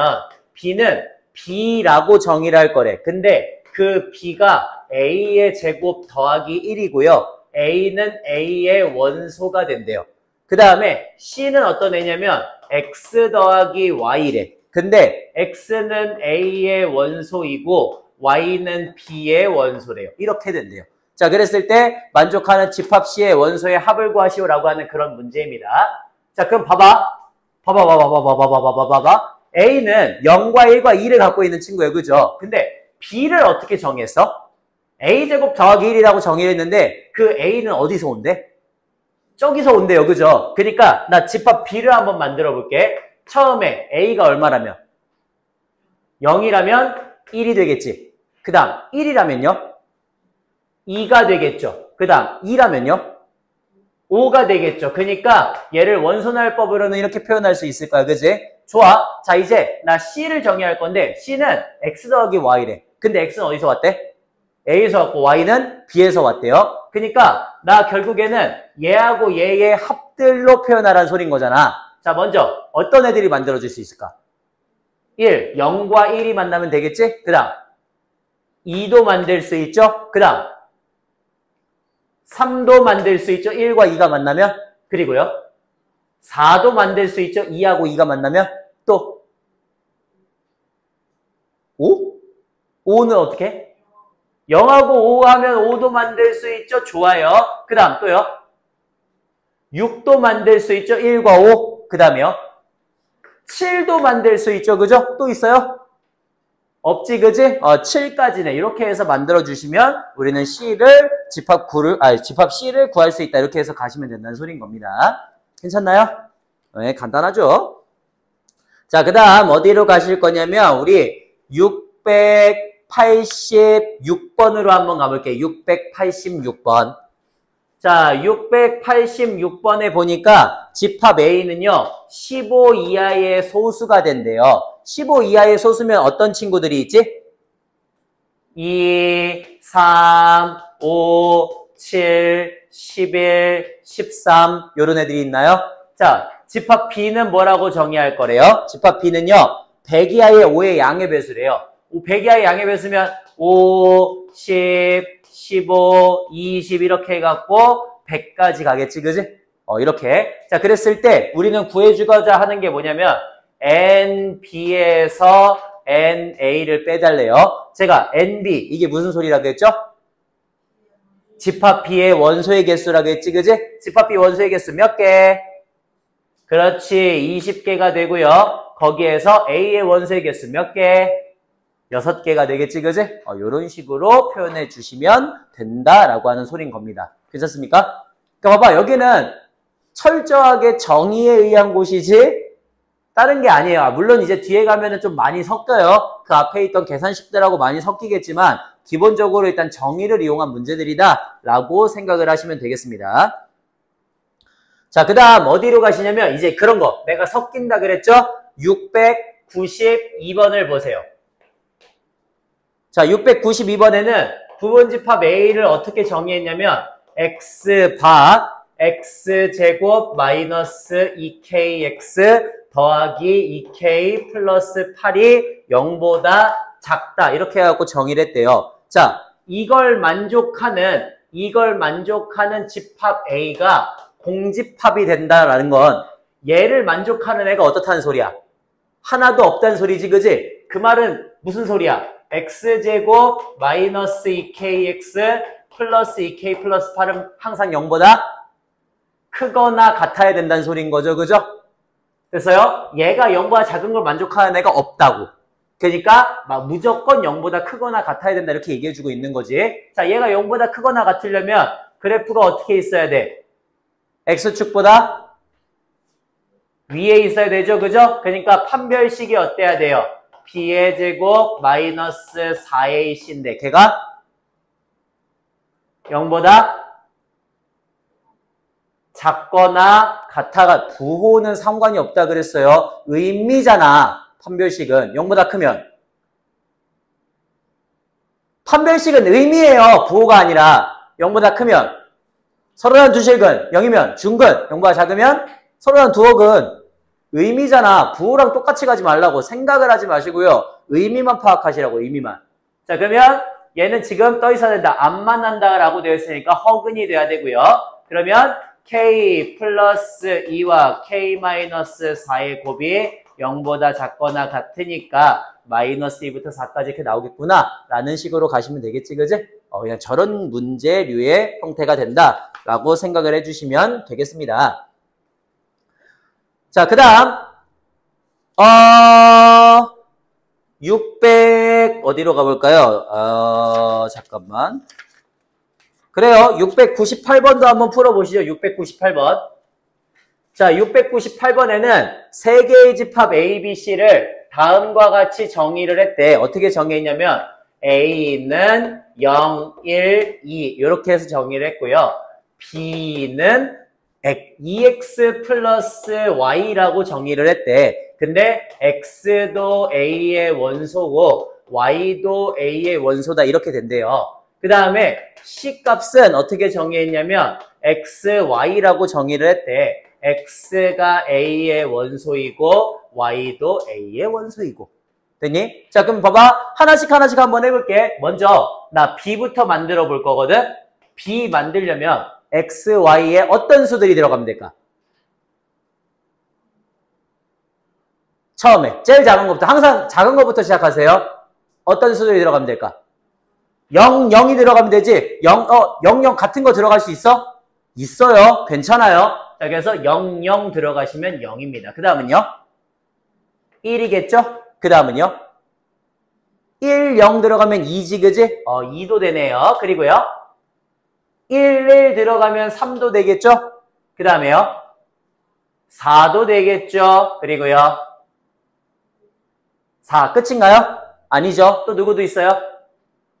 B는 B라고 정의를 할 거래. 근데 그 B가 A의 제곱 더하기 1이고요. A는 A의 원소가 된대요. 그 다음에 C는 어떤 애냐면 X 더하기 Y래. 근데 X는 A의 원소이고 Y는 B의 원소래요. 이렇게 된대요. 자, 그랬을 때 만족하는 집합 C의 원소의 합을 구하시오라고 하는 그런 문제입니다. 자, 그럼 봐봐. A는 0과 1과 2를 갖고 있는 친구예요. 그죠? 근데 B를 어떻게 정했어? A제곱 더하기 1이라고 정의를 했는데 그 A는 어디서 온대? 저기서 온대요. 그죠? 그러니까 나 집합 B를 한번 만들어 볼게. 처음에 A가 얼마라면? 0이라면 1이 되겠지. 그 다음 1이라면요? 2가 되겠죠. 그 다음 2라면요? 5가 되겠죠. 그러니까 얘를 원소날법으로는 이렇게 표현할 수 있을 거야. 그지? 좋아. 자, 이제 나 C를 정의할 건데 C는 X 더하기 Y래. 근데 X는 어디서 왔대? A에서 왔고 Y는 B에서 왔대요. 그러니까 나 결국에는 얘하고 얘의 합들로 표현하라는 소린 거잖아. 자, 먼저 어떤 애들이 만들어질 수 있을까? 1, 0과 1이 만나면 되겠지? 그 다음 2도 만들 수 있죠? 그 다음 3도 만들 수 있죠? 1과 2가 만나면. 그리고요 4도 만들 수 있죠? 2하고 2가 만나면. 또 5? 5는 어떻게? 0하고 5 하면 5도 만들 수 있죠? 좋아요. 그 다음 또요 6도 만들 수 있죠? 1과 5. 그 다음에요 7도 만들 수 있죠? 그죠? 또 있어요? 없지, 그지? 7까지네. 이렇게 해서 만들어주시면 우리는 집합 C를 구할 수 있다. 이렇게 해서 가시면 된다는 소리인 겁니다. 괜찮나요? 네, 간단하죠? 자, 그 다음 어디로 가실 거냐면 우리 686번으로 한번 가볼게요. 686번. 자, 686번에 보니까 집합 A는요, 15 이하의 소수가 된대요. 15 이하의 소수면 어떤 친구들이 있지? 2, 3, 5, 7, 11, 13 이런 애들이 있나요? 자, 집합 B는 뭐라고 정의할 거래요? 집합 B는요, 100 이하의 5의 양의 배수래요. 100 이하의 양의 배수면 5, 10, 15, 20 이렇게 해갖고 100까지 가겠지, 그지? 이렇게. 자, 그랬을 때 우리는 구해주고자 하는 게 뭐냐면 NB에서 NA를 빼달래요. 제가 NB, 이게 무슨 소리라고 했죠? 집합 B의 원소의 개수라고 했지, 그지? 집합 B 원소의 개수 몇 개? 그렇지, 20개가 되고요. 거기에서 A의 원소의 개수 몇 개? 6개가 되겠지, 그지? 이런 식으로 표현해 주시면 된다라고 하는 소린 겁니다. 괜찮습니까? 그러니까 봐봐, 여기는 철저하게 정의에 의한 곳이지 다른 게 아니에요. 물론 이제 뒤에 가면은 좀 많이 섞여요. 그 앞에 있던 계산식들하고 많이 섞이겠지만 기본적으로 일단 정의를 이용한 문제들이다 라고 생각을 하시면 되겠습니다. 자, 그 다음 어디로 가시냐면 이제 그런 거 내가 섞인다 그랬죠? 692번을 보세요. 자, 692번에는 부분집합 A를 어떻게 정의했냐면 X바 X제곱 마이너스 2KX 더하기 2K 플러스 8이 0보다 작다. 이렇게 해갖고 정의를 했대요. 자, 이걸 만족하는 집합 A가 공집합이 된다라는 건 얘를 만족하는 애가 어떻다는 소리야? 하나도 없다는 소리지, 그지? 그 말은 무슨 소리야? X제곱 마이너스 2KX 플러스 2K 플러스 8은 항상 0보다 크거나 같아야 된다는 소리인 거죠, 그죠? 그래서요, 얘가 0보다 작은 걸 만족하는 애가 없다고. 그러니까 막 무조건 0보다 크거나 같아야 된다 이렇게 얘기해주고 있는 거지. 자, 얘가 0보다 크거나 같으려면 그래프가 어떻게 있어야 돼? X축보다 위에 있어야 되죠, 그죠? 그러니까 판별식이 어때야 돼요? B의 제곱 마이너스 4AC인데 걔가 0보다 작거나 같아가 부호는 상관이 없다 그랬어요. 의미잖아. 판별식은 0보다 크면. 판별식은 의미예요. 부호가 아니라 0보다 크면. 서로란 두실근 0이면 중근 0보다 작으면 서로란 두억은 의미잖아. 부호랑 똑같이 가지 말라고 생각을 하지 마시고요. 의미만 파악하시라고 의미만. 자, 그러면 얘는 지금 떠 있어야 된다. 안 만난다라고 되어 있으니까 허근이 돼야 되고요. 그러면 K 플러스 2와 K 마이너스 4의 곱이 0보다 작거나 같으니까 마이너스 2부터 4까지 이렇게 나오겠구나 라는 식으로 가시면 되겠지, 그지? 그냥 저런 문제류의 형태가 된다라고 생각을 해주시면 되겠습니다. 자, 그 다음 600 어디로 가볼까요? 잠깐만. 그래요. 698번도 한번 풀어보시죠. 698번. 자, 698번에는 세 개의 집합 A, B, C를 다음과 같이 정의를 했대. 어떻게 정의했냐면 A는 0, 1, 2 이렇게 해서 정의를 했고요. B는 2x 플러스 y라고 정의를 했대. 근데 x도 a의 원소고 y도 a의 원소다 이렇게 된대요. 그 다음에 c 값은 어떻게 정의했냐면 x, y라고 정의를 했대. x가 a의 원소이고 y도 a의 원소이고. 됐니? 자, 그럼 봐봐. 하나씩 한번 해볼게. 먼저 나 b부터 만들어 볼 거거든. b 만들려면 x, y에 어떤 수들이 들어가면 될까? 처음에 제일 작은 것부터, 항상 작은 것부터 시작하세요. 어떤 수들이 들어가면 될까? 0, 0이 들어가면 되지. 0, 0 같은 거 들어갈 수 있어? 있어요. 괜찮아요. 자, 그래서 0, 0 들어가시면 0입니다. 그 다음은요? 1이겠죠? 그 다음은요? 1, 0 들어가면 2지, 그지? 2도 되네요. 그리고요? 1, 1 들어가면 3도 되겠죠? 그 다음에요? 4도 되겠죠? 그리고요? 4 끝인가요? 아니죠. 또 누구도 있어요?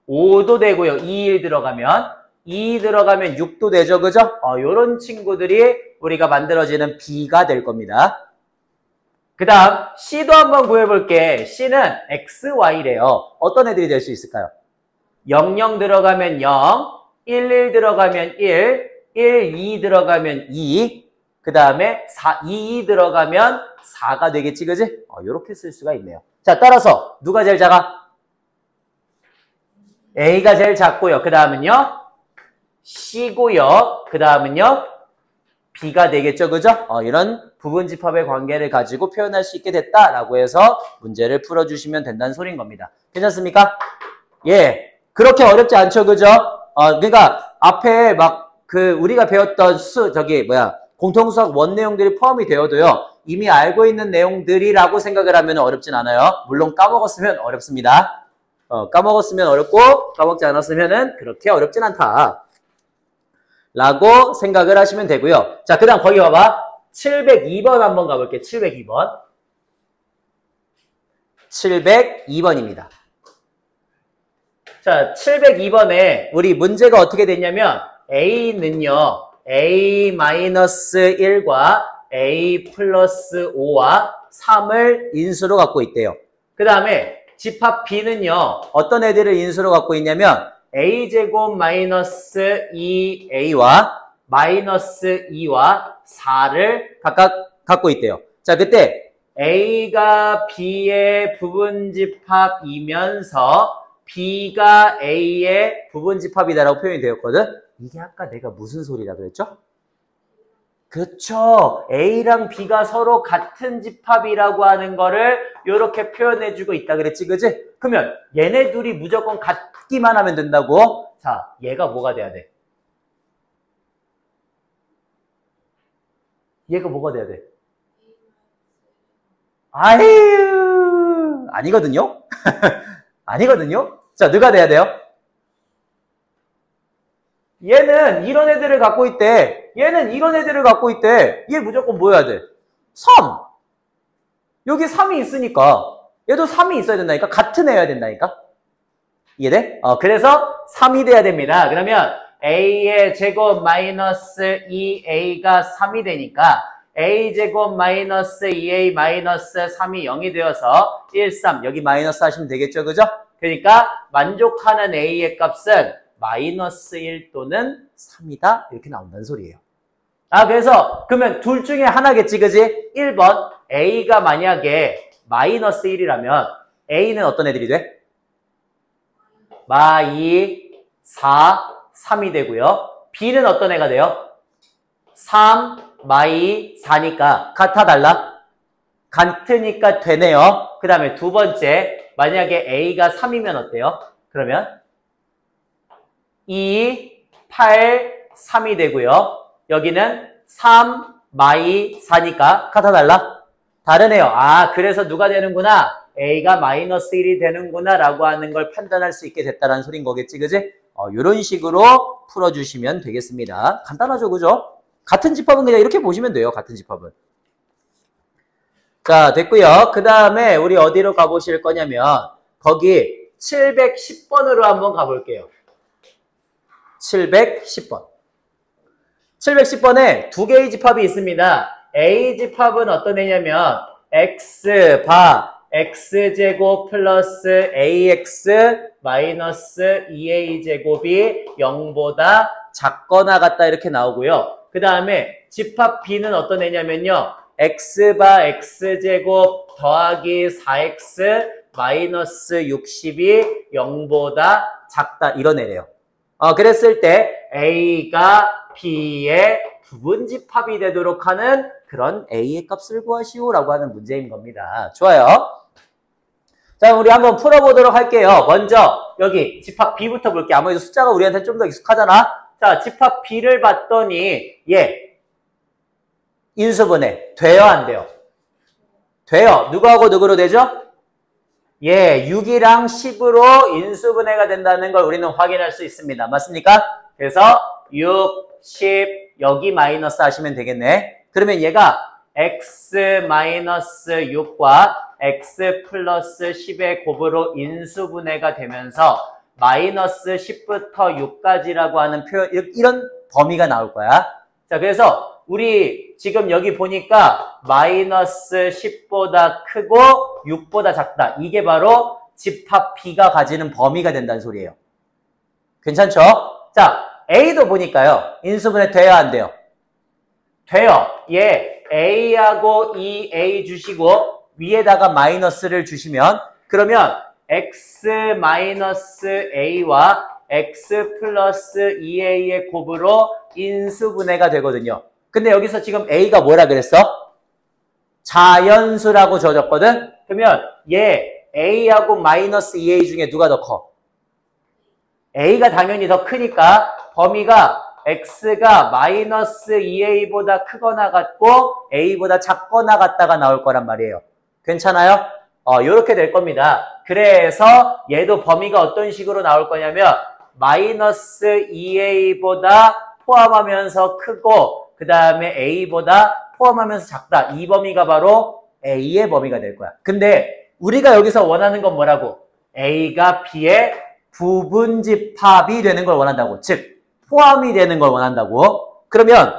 5도 되고요. 2, 1 들어가면 2 들어가면 6도 되죠. 그죠? 요런 친구들이 우리가 만들어지는 B가 될 겁니다. 그 다음 C도 한번 구해볼게. C는 X, Y래요. 어떤 애들이 될 수 있을까요? 0, 0 들어가면 0, 1, 1 들어가면 1, 1, 2 들어가면 2, 그 다음에 2, 2 들어가면 4가 되겠지, 그지? 요렇게 쓸 수가 있네요. 자, 따라서 누가 제일 작아? A가 제일 작고요. 그 다음은요? C고요. 그 다음은요? B가 되겠죠, 그죠? 이런 부분집합의 관계를 가지고 표현할 수 있게 됐다라고 해서 문제를 풀어주시면 된다는 소린 겁니다. 괜찮습니까? 예, 그렇게 어렵지 않죠, 그죠? 그러니까 앞에 막 우리가 배웠던 공통수학 원 내용들이 포함이 되어도요. 이미 알고 있는 내용들이라고 생각을 하면 어렵진 않아요. 물론 까먹었으면 어렵습니다. 까먹었으면 어렵고 까먹지 않았으면은 그렇게 어렵진 않다. 라고 생각을 하시면 되고요. 자, 그 다음 거기 봐봐. 702번 한번 가볼게요. 702번. 702번입니다. 자, 702번에 우리 문제가 어떻게 됐냐면 A는요. A-1과 A 플러스 5와 3을 인수로 갖고 있대요. 그 다음에 집합 B는요. 어떤 애들을 인수로 갖고 있냐면 A제곱 마이너스 2A와 마이너스 2와 4를 각각 갖고 있대요. 자, 그때 A가 B의 부분집합이면서 B가 A의 부분집합이다라고 표현이 되었거든. 이게 아까 내가 무슨 소리라 그랬죠? 그렇죠. A랑 B가 서로 같은 집합이라고 하는 거를 이렇게 표현해주고 있다 그랬지, 그지? 그러면 얘네 둘이 무조건 같기만 하면 된다고? 자, 얘가 뭐가 돼야 돼? 얘가 뭐가 돼야 돼? 아유, 아니거든요? 아니거든요? 자, 누가 돼야 돼요? 얘는 이런 애들을 갖고 있대. 얘는 이런 애들을 갖고 있대. 얘 무조건 뭐 해야 돼? 3. 여기 3이 있으니까 얘도 3이 있어야 된다니까. 같은 애여야 된다니까. 이해돼? 그래서 3이 돼야 됩니다. 그러면 A의 제곱 마이너스 2A가 3이 되니까 A제곱 마이너스 2A 마이너스 3이 0이 되어서 1, 3 여기 마이너스 하시면 되겠죠. 그죠? 그러니까 만족하는 A의 값은 마이너스 1 또는 3이다 이렇게 나온다는 소리예요. 그래서 그러면 둘 중에 하나겠지, 그지? 1번 A가 만약에 마이너스 1이라면 A는 어떤 애들이 돼? 마2, 4, 3이 되고요. B는 어떤 애가 돼요? 3, 마2, 4니까 같아 달라? 같으니까 되네요. 그 다음에 두 번째, 만약에 A가 3이면 어때요? 그러면 2, 8, 3이 되고요. 여기는 3, 마이 4니까 같아 달라? 다르네요. 아, 그래서 누가 되는구나? A가 마이너스 1이 되는구나 라고 하는 걸 판단할 수 있게 됐다는 소린 거겠지, 그지? 이런 식으로 풀어주시면 되겠습니다. 간단하죠, 그죠? 같은 집합은 그냥 이렇게 보시면 돼요, 같은 집합은. 자, 됐고요. 그 다음에 우리 어디로 가보실 거냐면 거기 710번으로 한번 가볼게요. 710번. 710번에 두 개의 집합이 있습니다. A 집합은 어떤 애냐면 x 바 x제곱 플러스 ax 마이너스 2a제곱이 0보다 작거나 같다 이렇게 나오고요. 그 다음에 집합 B는 어떤 애냐면요. x 바 x제곱 더하기 4x 마이너스 60이 0보다 작다 이런 애래요. 그랬을 때 A가 B의 부분집합이 되도록 하는 그런 A의 값을 구하시오라고 하는 문제인 겁니다. 좋아요. 자, 우리 한번 풀어보도록 할게요. 먼저 여기 집합 B부터 볼게요. 아무래도 숫자가 우리한테 좀 더 익숙하잖아. 자, 집합 B를 봤더니 인수분해 돼요, 안 돼요? 돼요. 누구하고 누구로 되죠? 6이랑 10으로 인수분해가 된다는 걸 우리는 확인할 수 있습니다. 맞습니까? 그래서 6, 10 여기 마이너스 하시면 되겠네. 그러면 얘가 x 마이너스 6과 x 플러스 10의 곱으로 인수분해가 되면서 마이너스 10부터 6까지라고 하는 표현, 이런 범위가 나올 거야. 자, 그래서 우리 지금 여기 보니까 마이너스 10보다 크고 6보다 작다. 이게 바로 집합 B가 가지는 범위가 된다는 소리예요. 괜찮죠? 자, A도 보니까요. 인수분해 돼요, 안 돼요? 돼요. A하고 2A 주시고 위에다가 마이너스를 주시면 그러면 x 마이너스 A와 x 플러스 2A의 곱으로 인수분해가 되거든요. 근데 여기서 지금 A가 뭐라 그랬어? 자연수라고 적었거든? 그러면 A하고 마이너스 2A 중에 누가 더 커? A가 당연히 더 크니까 범위가 X가 마이너스 2A보다 크거나 같고 A보다 작거나 같다가 나올 거란 말이에요. 괜찮아요? 요렇게 될 겁니다. 그래서 얘도 범위가 어떤 식으로 나올 거냐면 마이너스 2A보다 포함하면서 크고 그 다음에 A보다 포함하면서 작다. 이 범위가 바로 A의 범위가 될 거야. 근데 우리가 여기서 원하는 건 뭐라고? A가 B의 부분집합이 되는 걸 원한다고. 즉 포함이 되는 걸 원한다고. 그러면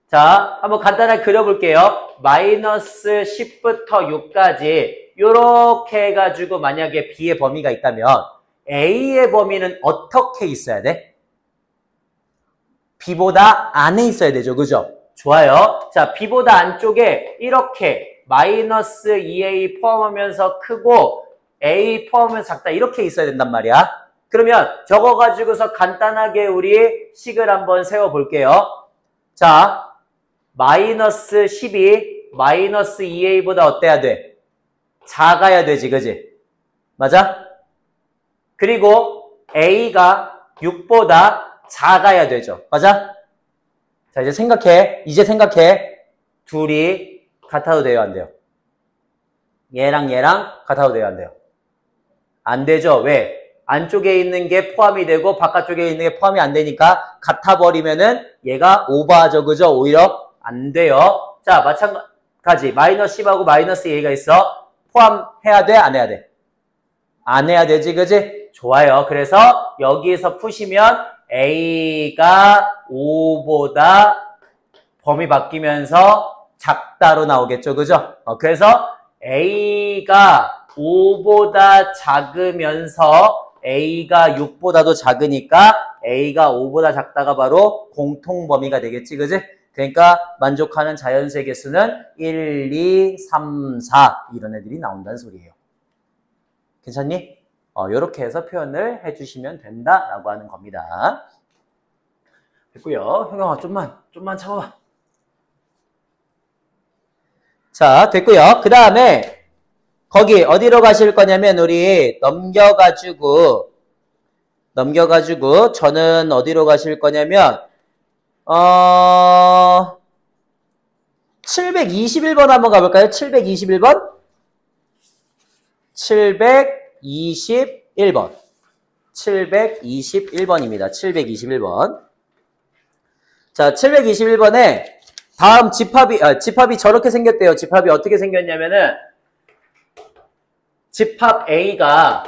자 한번 간단하게 그려볼게요. 마이너스 10부터 6까지 이렇게 해가지고 만약에 B의 범위가 있다면 A의 범위는 어떻게 있어야 돼? B보다 안에 있어야 되죠. 그죠? 좋아요. 자, B보다 안쪽에 이렇게 마이너스 2A 포함하면서 크고 A 포함하면서 작다 이렇게 있어야 된단 말이야. 그러면 저거 가지고서 간단하게 우리 식을 한번 세워볼게요. 자, 마이너스 10이 마이너스 2A보다 어때야 돼? 작아야 되지, 그지? 맞아? 그리고 A가 6보다 작아야 되죠. 맞아? 자, 이제 생각해. 둘이 같아도 돼요, 안 돼요? 얘랑 얘랑 같아도 돼요, 안 돼요? 안 되죠. 왜? 안쪽에 있는 게 포함이 되고 바깥쪽에 있는 게 포함이 안 되니까 같아버리면은 얘가 오버하죠. 그죠? 오히려 안 돼요. 자, 마찬가지. 마이너스 10하고 마이너스 A가 있어. 포함해야 돼? 안 해야 돼? 안 해야 되지, 그지? 좋아요. 그래서 여기에서 푸시면 A가 5보다 범위 바뀌면서 작다로 나오겠죠. 그죠? 그래서 A가 5보다 작으면서 A가 6보다도 작으니까 A가 5보다 작다가 바로 공통 범위가 되겠지. 그지? 그러니까 만족하는 자연수의 개수는 1, 2, 3, 4 이런 애들이 나온다는 소리예요. 괜찮니? 이렇게 해서 표현을 해주시면 된다라고 하는 겁니다. 됐고요. 형아 좀만 참아봐. 자, 됐고요. 그 다음에 거기 어디로 가실 거냐면 우리 넘겨가지고 저는 어디로 가실 거냐면 721번 한번 가볼까요? 721번? 721번. 721번입니다. 721번. 자, 721번에 다음 집합이 저렇게 생겼대요. 집합이 어떻게 생겼냐면은 집합 A가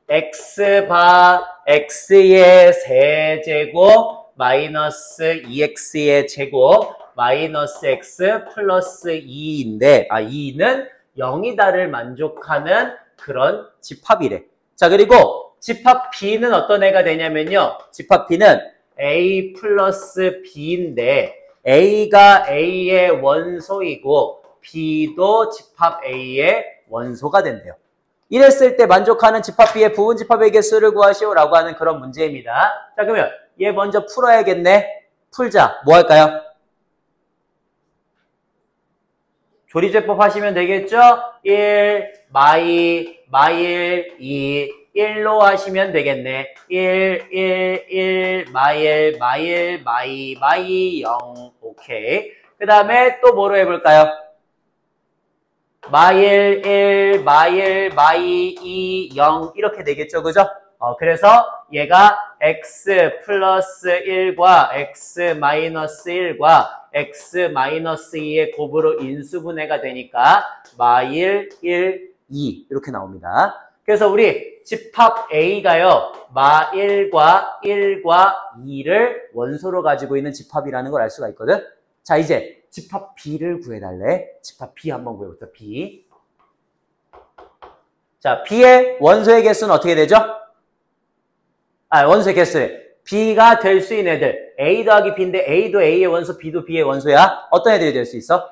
x바 x의 세제곱 마이너스 2x의 제곱 마이너스 x 플러스 2인데 2는 0이다를 만족하는 그런 집합이래. 자, 그리고 집합 B는 어떤 애가 되냐면요. 집합 B는 A 플러스 B인데 A가 A의 원소이고 B도 집합 A의 원소가 된대요. 이랬을 때 만족하는 집합 B의 부분 집합의 개수를 구하시오라고 하는 그런 문제입니다. 자, 그러면 얘 먼저 풀어야겠네. 풀자. 뭐 할까요? 조리제법 하시면 되겠죠? 1, 마일, 2, 1로 하시면 되겠네. 1, 마일, 0. 오케이. 그 다음에 또 뭐로 해볼까요? 마일 1, 마일, 2, 0 이렇게 되겠죠. 그죠? 그래서 얘가 x 플러스 1과 x 마이너스 1과 x 마이너스 2의 곱으로 인수분해가 되니까 마일 1, 2 이렇게 나옵니다. 그래서 우리 집합 A가요. 마1과 1과 2를 원소로 가지고 있는 집합이라는 걸 알 수가 있거든. 자, 이제 집합 B를 구해달래. 집합 B 한번 구해보자. B. 자, B의 원소의 개수는 어떻게 되죠? 원소의 개수래. B가 될 수 있는 애들. A 더하기 B인데 A도 A의 원소, B도 B의 원소야. 어떤 애들이 될 수 있어?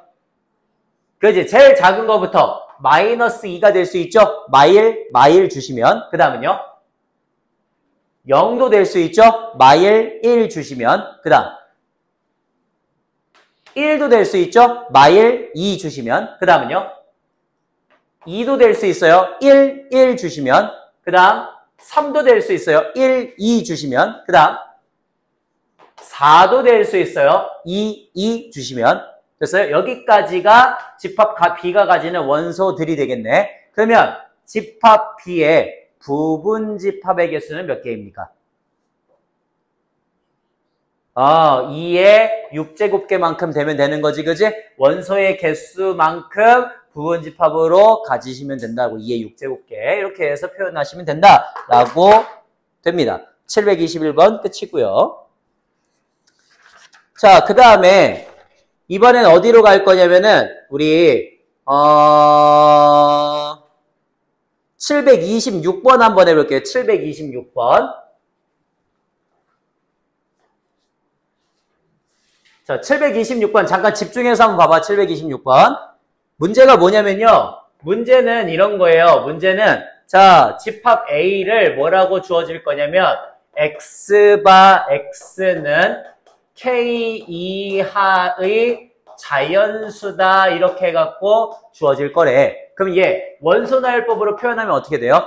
그지? 제일 작은 거부터 마이너스 2가 될 수 있죠? 마일 주시면. 그 다음은요? 0도 될 수 있죠? 마일 1 주시면. 그 다음 1도 될 수 있죠? 마일 2 주시면. 그 다음은요? 2도 될 수 있어요. 1 주시면. 그 다음 3도 될 수 있어요. 1, 2 주시면. 그 다음 4도 될 수 있어요. 2 주시면. 됐어요? 여기까지가 집합 B가 가지는 원소들이 되겠네. 그러면 집합 B의 부분 집합의 개수는 몇 개입니까? 2의 6제곱개만큼 되면 되는 거지, 그지? 원소의 개수만큼 부분 집합으로 가지시면 된다고. 2의 6제곱개. 이렇게 해서 표현하시면 된다라고 됩니다. 721번 끝이고요. 자, 그 다음에 이번엔 어디로 갈 거냐면은 우리 726번 한번 해볼게요. 726번. 자, 726번 잠깐 집중해서 한번 봐봐. 726번. 문제가 뭐냐면요. 문제는 이런 거예요. 문제는 자, 집합 A를 뭐라고 주어질 거냐면 x바 x는 k 이하의 자연수다 이렇게 해갖고 주어질 거래. 그럼 얘 원소나열법으로 표현하면 어떻게 돼요?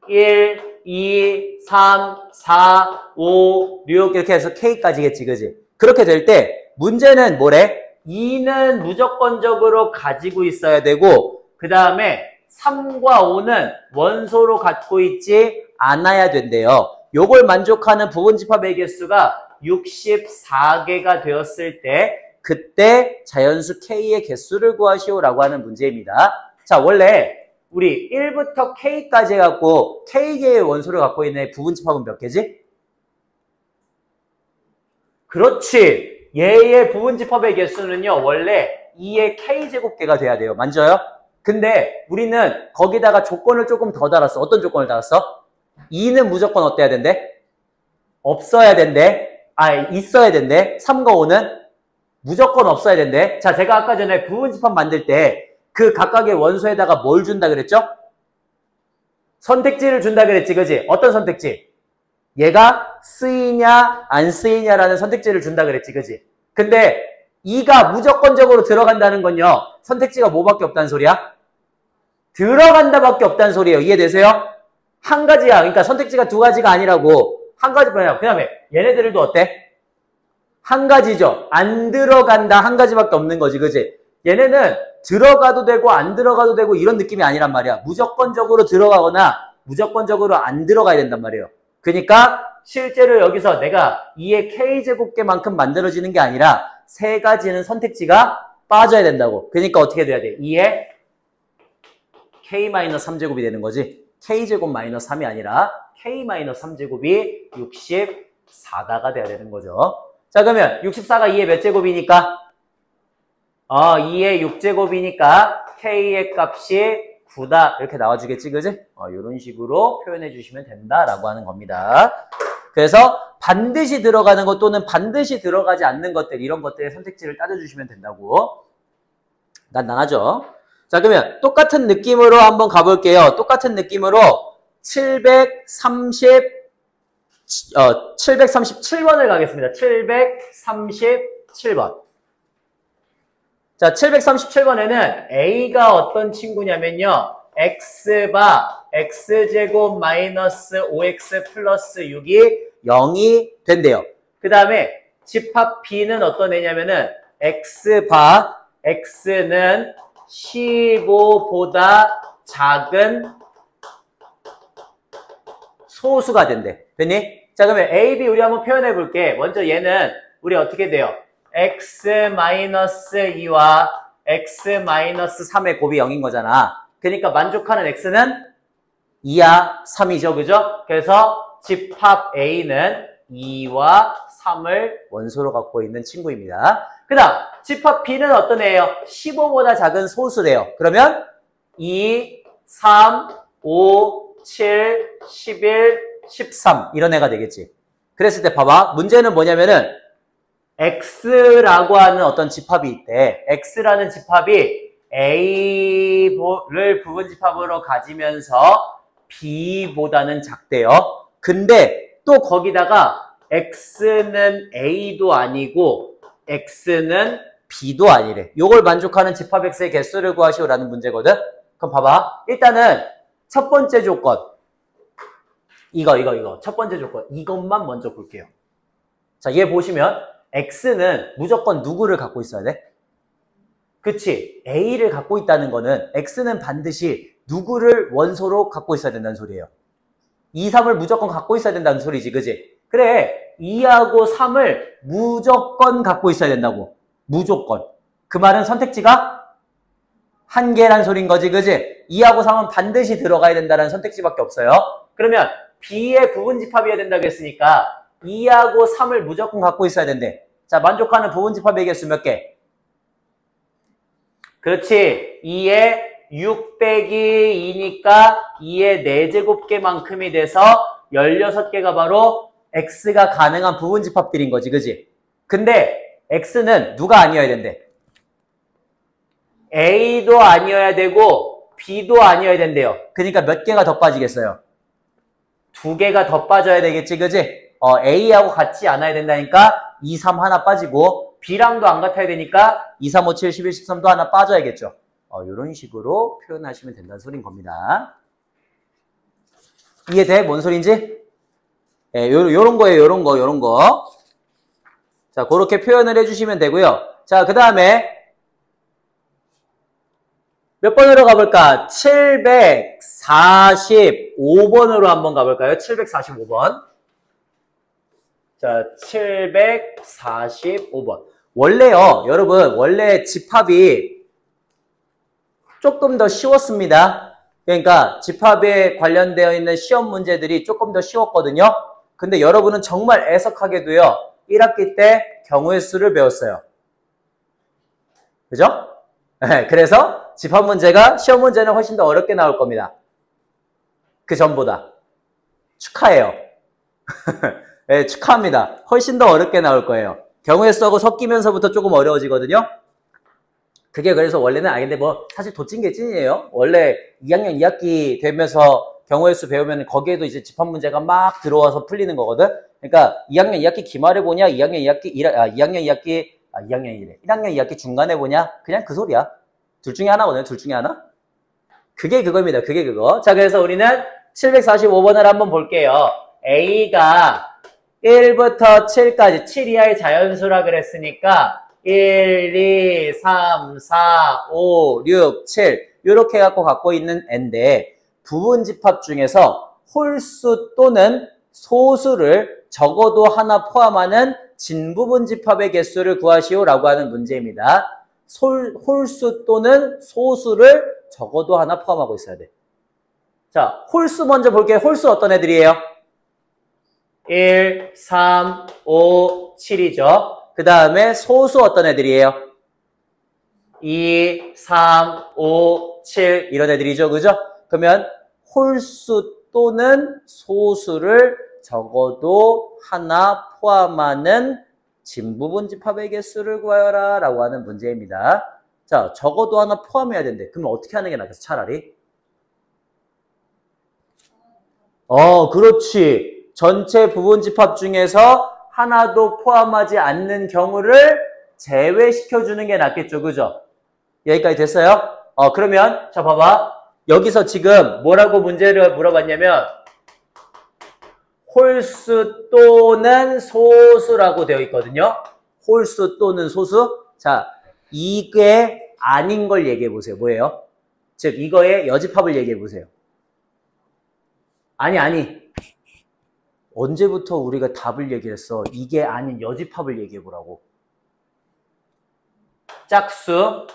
1, 2, 3, 4, 5, 6 이렇게 해서 k까지겠지, 그지? 그렇게 될 때 문제는 뭐래? 2는 무조건적으로 가지고 있어야 되고 그 다음에 3과 5는 원소로 갖고 있지 않아야 된대요. 요걸 만족하는 부분집합의 개수가 64개가 되었을 때 그때 자연수 K의 개수를 구하시오라고 하는 문제입니다. 자, 원래 우리 1부터 K까지 해갖고 K개의 원소를 갖고 있는 부분집합은 몇 개지? 그렇지. 얘의 부분집합의 개수는요. 원래 2의 K제곱개가 돼야 돼요. 맞아요? 근데 우리는 거기다가 조건을 조금 더 달았어. 어떤 조건을 달았어? 2는 무조건 어때야 된대? 없어야 된대. 있어야 된대. 3과 5는 무조건 없어야 된대. 자, 제가 아까 전에 부분집합 만들 때 그 각각의 원소에다가 뭘 준다 그랬죠? 선택지를 준다 그랬지, 그지? 어떤 선택지? 얘가 쓰이냐 안 쓰이냐라는 선택지를 준다 그랬지, 그지? 근데 2가 무조건적으로 들어간다는 건요. 선택지가 뭐밖에 없다는 소리야? 들어간다밖에 없다는 소리예요. 이해되세요? 한 가지야. 그러니까 선택지가 두 가지가 아니라고. 한 가지뿐이야. 그 다음에 얘네들도 어때? 한 가지죠. 안 들어간다 한 가지밖에 없는 거지. 그지? 얘네는 들어가도 되고 안 들어가도 되고 이런 느낌이 아니란 말이야. 무조건적으로 들어가거나 무조건적으로 안 들어가야 된단 말이에요. 그러니까 실제로 여기서 내가 2의 k제곱계만큼 만들어지는 게 아니라 세 가지는 선택지가 빠져야 된다고. 그러니까 어떻게 돼야 돼? 2의 k-3제곱이 되는 거지. k제곱 마이너스 3이 아니라 k-3제곱이 64가 돼야 되는 거죠. 자, 그러면 64가 2의 몇 제곱이니까? 2의 6제곱이니까 k의 값이 9다. 이렇게 나와주겠지, 그지? 이런 식으로 표현해 주시면 된다라고 하는 겁니다. 그래서 반드시 들어가는 것 또는 반드시 들어가지 않는 것들, 이런 것들의 선택지를 따져주시면 된다고. 간단하죠? 자, 그러면 똑같은 느낌으로 한번 가볼게요. 똑같은 느낌으로 737번을 가겠습니다. 737번. 자, 737번에는 A가 어떤 친구냐면요. X바 X제곱 마이너스 5X 플러스 6이 0이 된대요. 그 다음에 집합 B는 어떤 애냐면은 X바 X는 15보다 작은 소수가 된대. 됐니? 자, 그러면 A, B 우리 한번 표현해 볼게. 먼저 얘는 우리 어떻게 돼요? x-2와 x-3의 곱이 0인 거잖아. 그러니까 만족하는 x는 2야 3이죠. 그죠? 그래서 집합 A는 2와 3을 원소로 갖고 있는 친구입니다. 그 다음 집합 B는 어떤 애예요? 15보다 작은 소수래요. 그러면 2, 3, 5, 7, 11, 13 이런 애가 되겠지. 그랬을 때 봐봐. 문제는 뭐냐면은 X라고 하는 어떤 집합이 있대. X라는 집합이 A를 부분집합으로 가지면서 B보다는 작대요. 근데 또 거기다가 X는 A도 아니고 X는 B도 아니래. 요걸 만족하는 집합 X의 개수를 구하시오라는 문제거든. 그럼 봐봐. 일단은 첫 번째 조건. 이거. 첫 번째 조건. 이것만 먼저 볼게요. 자, 얘 보시면 X는 무조건 누구를 갖고 있어야 돼? 그치? A를 갖고 있다는 거는 X는 반드시 누구를 원소로 갖고 있어야 된다는 소리예요. 2, 3을 무조건 갖고 있어야 된다는 소리지, 그치? 그래, 2하고 3을 무조건 갖고 있어야 된다고. 무조건. 그 말은 선택지가 한 개란 소린 거지, 그치? 2하고 3은 반드시 들어가야 된다는 선택지밖에 없어요. 그러면 B의 부분집합이어야 된다고 했으니까 2하고 3을 무조건 갖고 있어야 된대. 자, 만족하는 부분집합의 개수 몇 개? 그렇지. 2에 6 빼기 2니까 2의 4제곱개만큼이 돼서 16개가 바로 X가 가능한 부분집합들인 거지, 그지? 근데 X는 누가 아니어야 된대? A도 아니어야 되고 B도 아니어야 된대요. 그러니까 몇 개가 더 빠지겠어요? 2개가 더 빠져야 되겠지, 그지? A하고 같이 않아야 된다니까 2, 3 하나 빠지고 B랑도 안 같아야 되니까 2, 3, 5, 7, 11, 13도 하나 빠져야겠죠. 이런 식으로 표현하시면 된다는 소린 겁니다. 이해돼? 뭔 소린지? 요런 거예요. 요런 거. 자, 그렇게 표현을 해주시면 되고요. 자, 그 다음에 몇 번으로 가볼까? 745번으로 한번 가볼까요? 745번. 자, 745번. 원래요, 여러분, 원래 집합이 조금 더 쉬웠습니다. 그러니까 집합에 관련되어 있는 시험 문제들이 조금 더 쉬웠거든요. 근데 여러분은 정말 애석하게도요, 1학기 때 경우의 수를 배웠어요. 그죠? 네, 그래서 집합 문제가 시험 문제는 훨씬 더 어렵게 나올 겁니다. 그 전보다. 축하해요. 네, 축하합니다. 훨씬 더 어렵게 나올 거예요. 경우의 수하고 섞이면서부터 조금 어려워지거든요. 그게 그래서 원래는 근데 뭐 사실 도찐 게 찐이에요. 원래 2학년 2학기 되면서 경우의 수 배우면 거기에도 이제 집합 문제가 막 들어와서 풀리는 거거든. 그러니까 2학년 2학기 기말을 보냐, 2학년 2학기 아, 2학년이래. 1학년 2학기 중간에 보냐? 그냥 그 소리야. 둘 중에 하나거든요. 둘 중에 하나. 그게 그겁니다. 그게 그거. 자, 그래서 우리는 745번을 한번 볼게요. A가 1부터 7까지 7 이하의 자연수라 그랬으니까 1, 2, 3, 4, 5, 6, 7 이렇게 갖고 있는 N인데 부분집합 중에서 홀수 또는 소수를 적어도 하나 포함하는 진부분집합의 개수를 구하시오라고 하는 문제입니다. 홀수 또는 소수를 적어도 하나 포함하고 있어야 돼. 자, 홀수 먼저 볼게요. 홀수 어떤 애들이에요? 1, 3, 5, 7이죠. 그 다음에 소수 어떤 애들이에요? 2, 3, 5, 7 이런 애들이죠. 그죠? 그러면 홀수 또는 소수를 적어도 하나 포함하는 진부분집합의 개수를 구하여라 라고 하는 문제입니다. 자, 적어도 하나 포함해야 된대. 그럼 어떻게 하는 게 낫겠어? 차라리? 그렇지. 전체 부분집합 중에서 하나도 포함하지 않는 경우를 제외시켜주는 게 낫겠죠. 그죠? 여기까지 됐어요? 그러면 자 봐봐. 여기서 지금 뭐라고 문제를 물어봤냐면 홀수 또는 소수라고 되어 있거든요. 홀수 또는 소수. 자, 이게 아닌 걸 얘기해 보세요. 뭐예요? 즉 이거의 여집합을 얘기해 보세요. 아니. 언제부터 우리가 답을 얘기했어? 이게 아닌 여집합을 얘기해 보라고. 짝수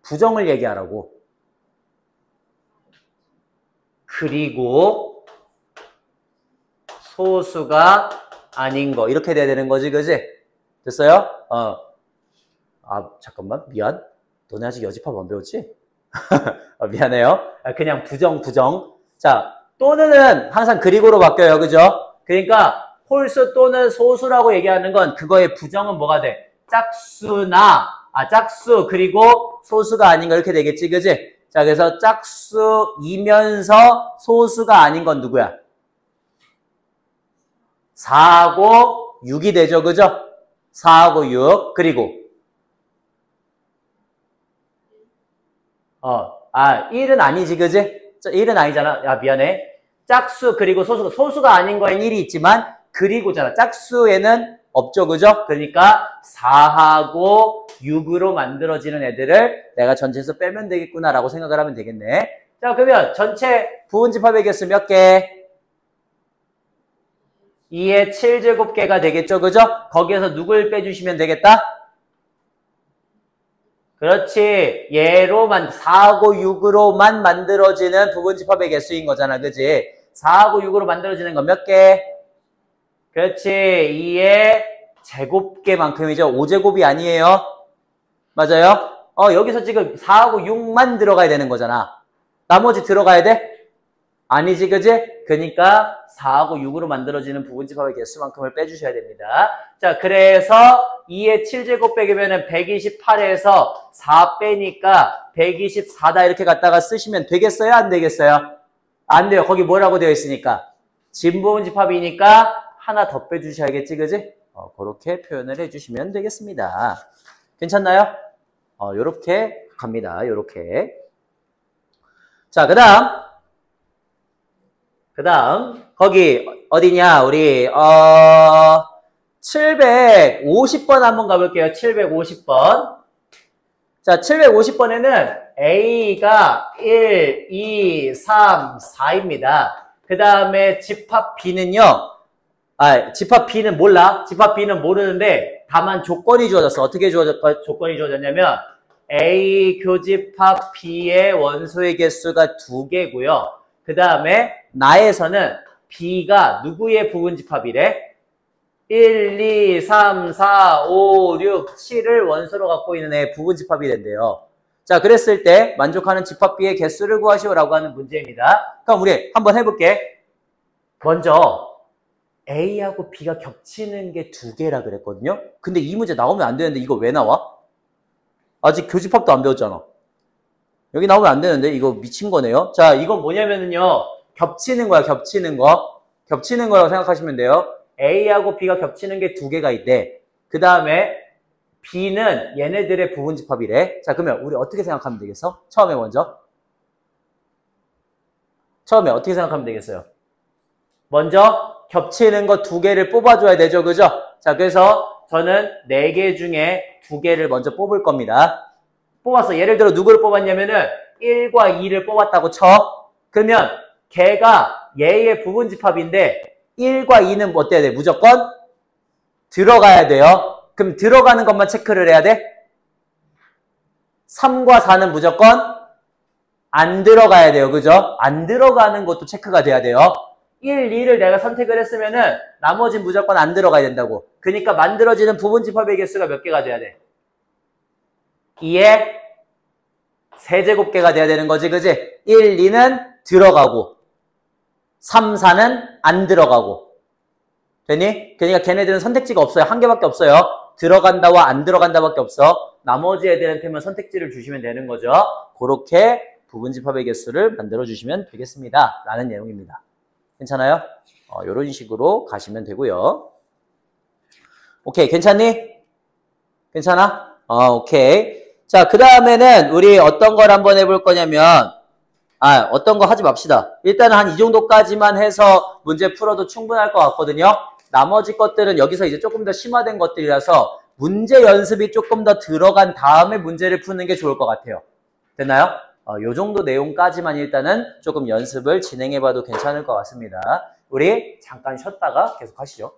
부정을 얘기하라고. 그리고 소수가 아닌 거 이렇게 돼야 되는 거지, 그지? 됐어요? 잠깐만 미안. 너네 아직 여집합 안 배웠지? 미안해요. 그냥 부정. 자, 또는은 항상 그리고로 바뀌어요, 그죠? 그러니까 홀수 또는 소수라고 얘기하는 건 그거의 부정은 뭐가 돼? 짝수 그리고 소수가 아닌 거 이렇게 되겠지, 그지? 자, 그래서 짝수이면서 소수가 아닌 건 누구야? 4하고 6이 되죠, 그죠? 4하고 6 그리고 1은 아니지, 그지? 1은 아니잖아. 야, 미안해. 짝수 그리고 소수가 아닌 거엔 1이 있지만 그리고잖아. 짝수에는 없죠, 그죠? 그러니까 4하고 6으로 만들어지는 애들을 내가 전체에서 빼면 되겠구나라고 생각을 하면 되겠네. 자, 그러면 전체 부분집합의 개수 몇 개? 2의 7제곱개가 되겠죠, 그죠? 거기에서 누굴 빼주시면 되겠다? 그렇지. 얘로만 4하고 6으로만 만들어지는 부분집합의 개수인 거잖아. 그지? 4하고 6으로 만들어지는 건 몇 개? 그렇지. 2의 제곱개만큼이죠. 5제곱이 아니에요. 맞아요? 여기서 지금 4하고 6만 들어가야 되는 거잖아. 나머지 들어가야 돼? 아니지, 그지? 그러니까 4하고 6으로 만들어지는 부분집합의 개수만큼을 빼주셔야 됩니다. 자, 그래서 2의 7제곱 빼기면은 128에서 4 빼니까 124다 이렇게 갖다가 쓰시면 되겠어요? 안 되겠어요? 안 돼요. 거기 뭐라고 되어 있으니까? 진부분집합이니까 하나 더 빼주셔야겠지, 그지? 그렇게 표현을 해주시면 되겠습니다. 괜찮나요? 요렇게 갑니다. 요렇게. 자, 그 다음 거기 어디냐? 우리 750번 한번 가볼게요. 750번. 자, 750번에는 A가 1, 2, 3, 4입니다. 그 다음에 집합 B는요. 집합 B는 몰라. 집합 B는 모르는데 다만 조건이 주어졌어. 어떻게 조건이 주어졌냐면 A 교집합 B의 원소의 개수가 2개고요. 그 다음에 나에서는 B가 누구의 부분집합이래? 1, 2, 3, 4, 5, 6, 7을 원소로 갖고 있는 애의 부분집합이 된대요. 자, 그랬을 때 만족하는 집합 B의 개수를 구하시오라고 하는 문제입니다. 그럼 우리 한번 해볼게. 먼저 A하고 B가 겹치는 게 2개라 그랬거든요. 근데 이 문제 나오면 안 되는데 이거 왜 나와? 아직 교집합도 안 배웠잖아. 여기 나오면 안 되는데 이거 미친 거네요. 자, 이건 뭐냐면은요. 겹치는 거야, 겹치는 거. 겹치는 거라고 생각하시면 돼요. A하고 B가 겹치는 게 두 개가 있대. 그 다음에 B는 얘네들의 부분집합이래. 자, 그러면 우리 어떻게 생각하면 되겠어? 처음에 어떻게 생각하면 되겠어요? 먼저 겹치는 거 두 개를 뽑아줘야 되죠. 그죠? 자, 그래서 저는 4개 중에 2개를 먼저 뽑을 겁니다. 뽑았어. 예를 들어 누구를 뽑았냐면은 1과 2를 뽑았다고 쳐. 그러면 걔가 얘의 부분집합인데 1과 2는 어때야 돼? 무조건 들어가야 돼요. 그럼 들어가는 것만 체크를 해야 돼? 3과 4는 무조건 안 들어가야 돼요. 그죠? 안 들어가는 것도 체크가 돼야 돼요. 1, 2를 내가 선택을 했으면은 나머지는 무조건 안 들어가야 된다고. 그러니까 만들어지는 부분집합의 개수가 몇 개가 돼야 돼? 2의 세제곱개가 돼야 되는 거지. 그지? 1, 2는 들어가고 3, 4는 안 들어가고. 되니? 그러니까 걔네들은 선택지가 없어요. 한 개밖에 없어요. 들어간다와 안 들어간다밖에 없어. 나머지 애들한테만 선택지를 주시면 되는 거죠. 그렇게 부분집합의 개수를 만들어주시면 되겠습니다. 라는 내용입니다. 괜찮아요? 이런 식으로 가시면 되고요. 오케이, 괜찮니? 괜찮아? 오케이. 자, 그 다음에는 우리 어떤 걸 한번 해볼 거냐면 어떤 거 하지 맙시다. 일단은 한 이 정도까지만 해서 문제 풀어도 충분할 것 같거든요. 나머지 것들은 여기서 이제 조금 더 심화된 것들이라서 문제 연습이 조금 더 들어간 다음에 문제를 푸는 게 좋을 것 같아요. 됐나요? 요 정도 내용까지만 일단은 조금 연습을 진행해봐도 괜찮을 것 같습니다. 우리 잠깐 쉬었다가 계속 하시죠.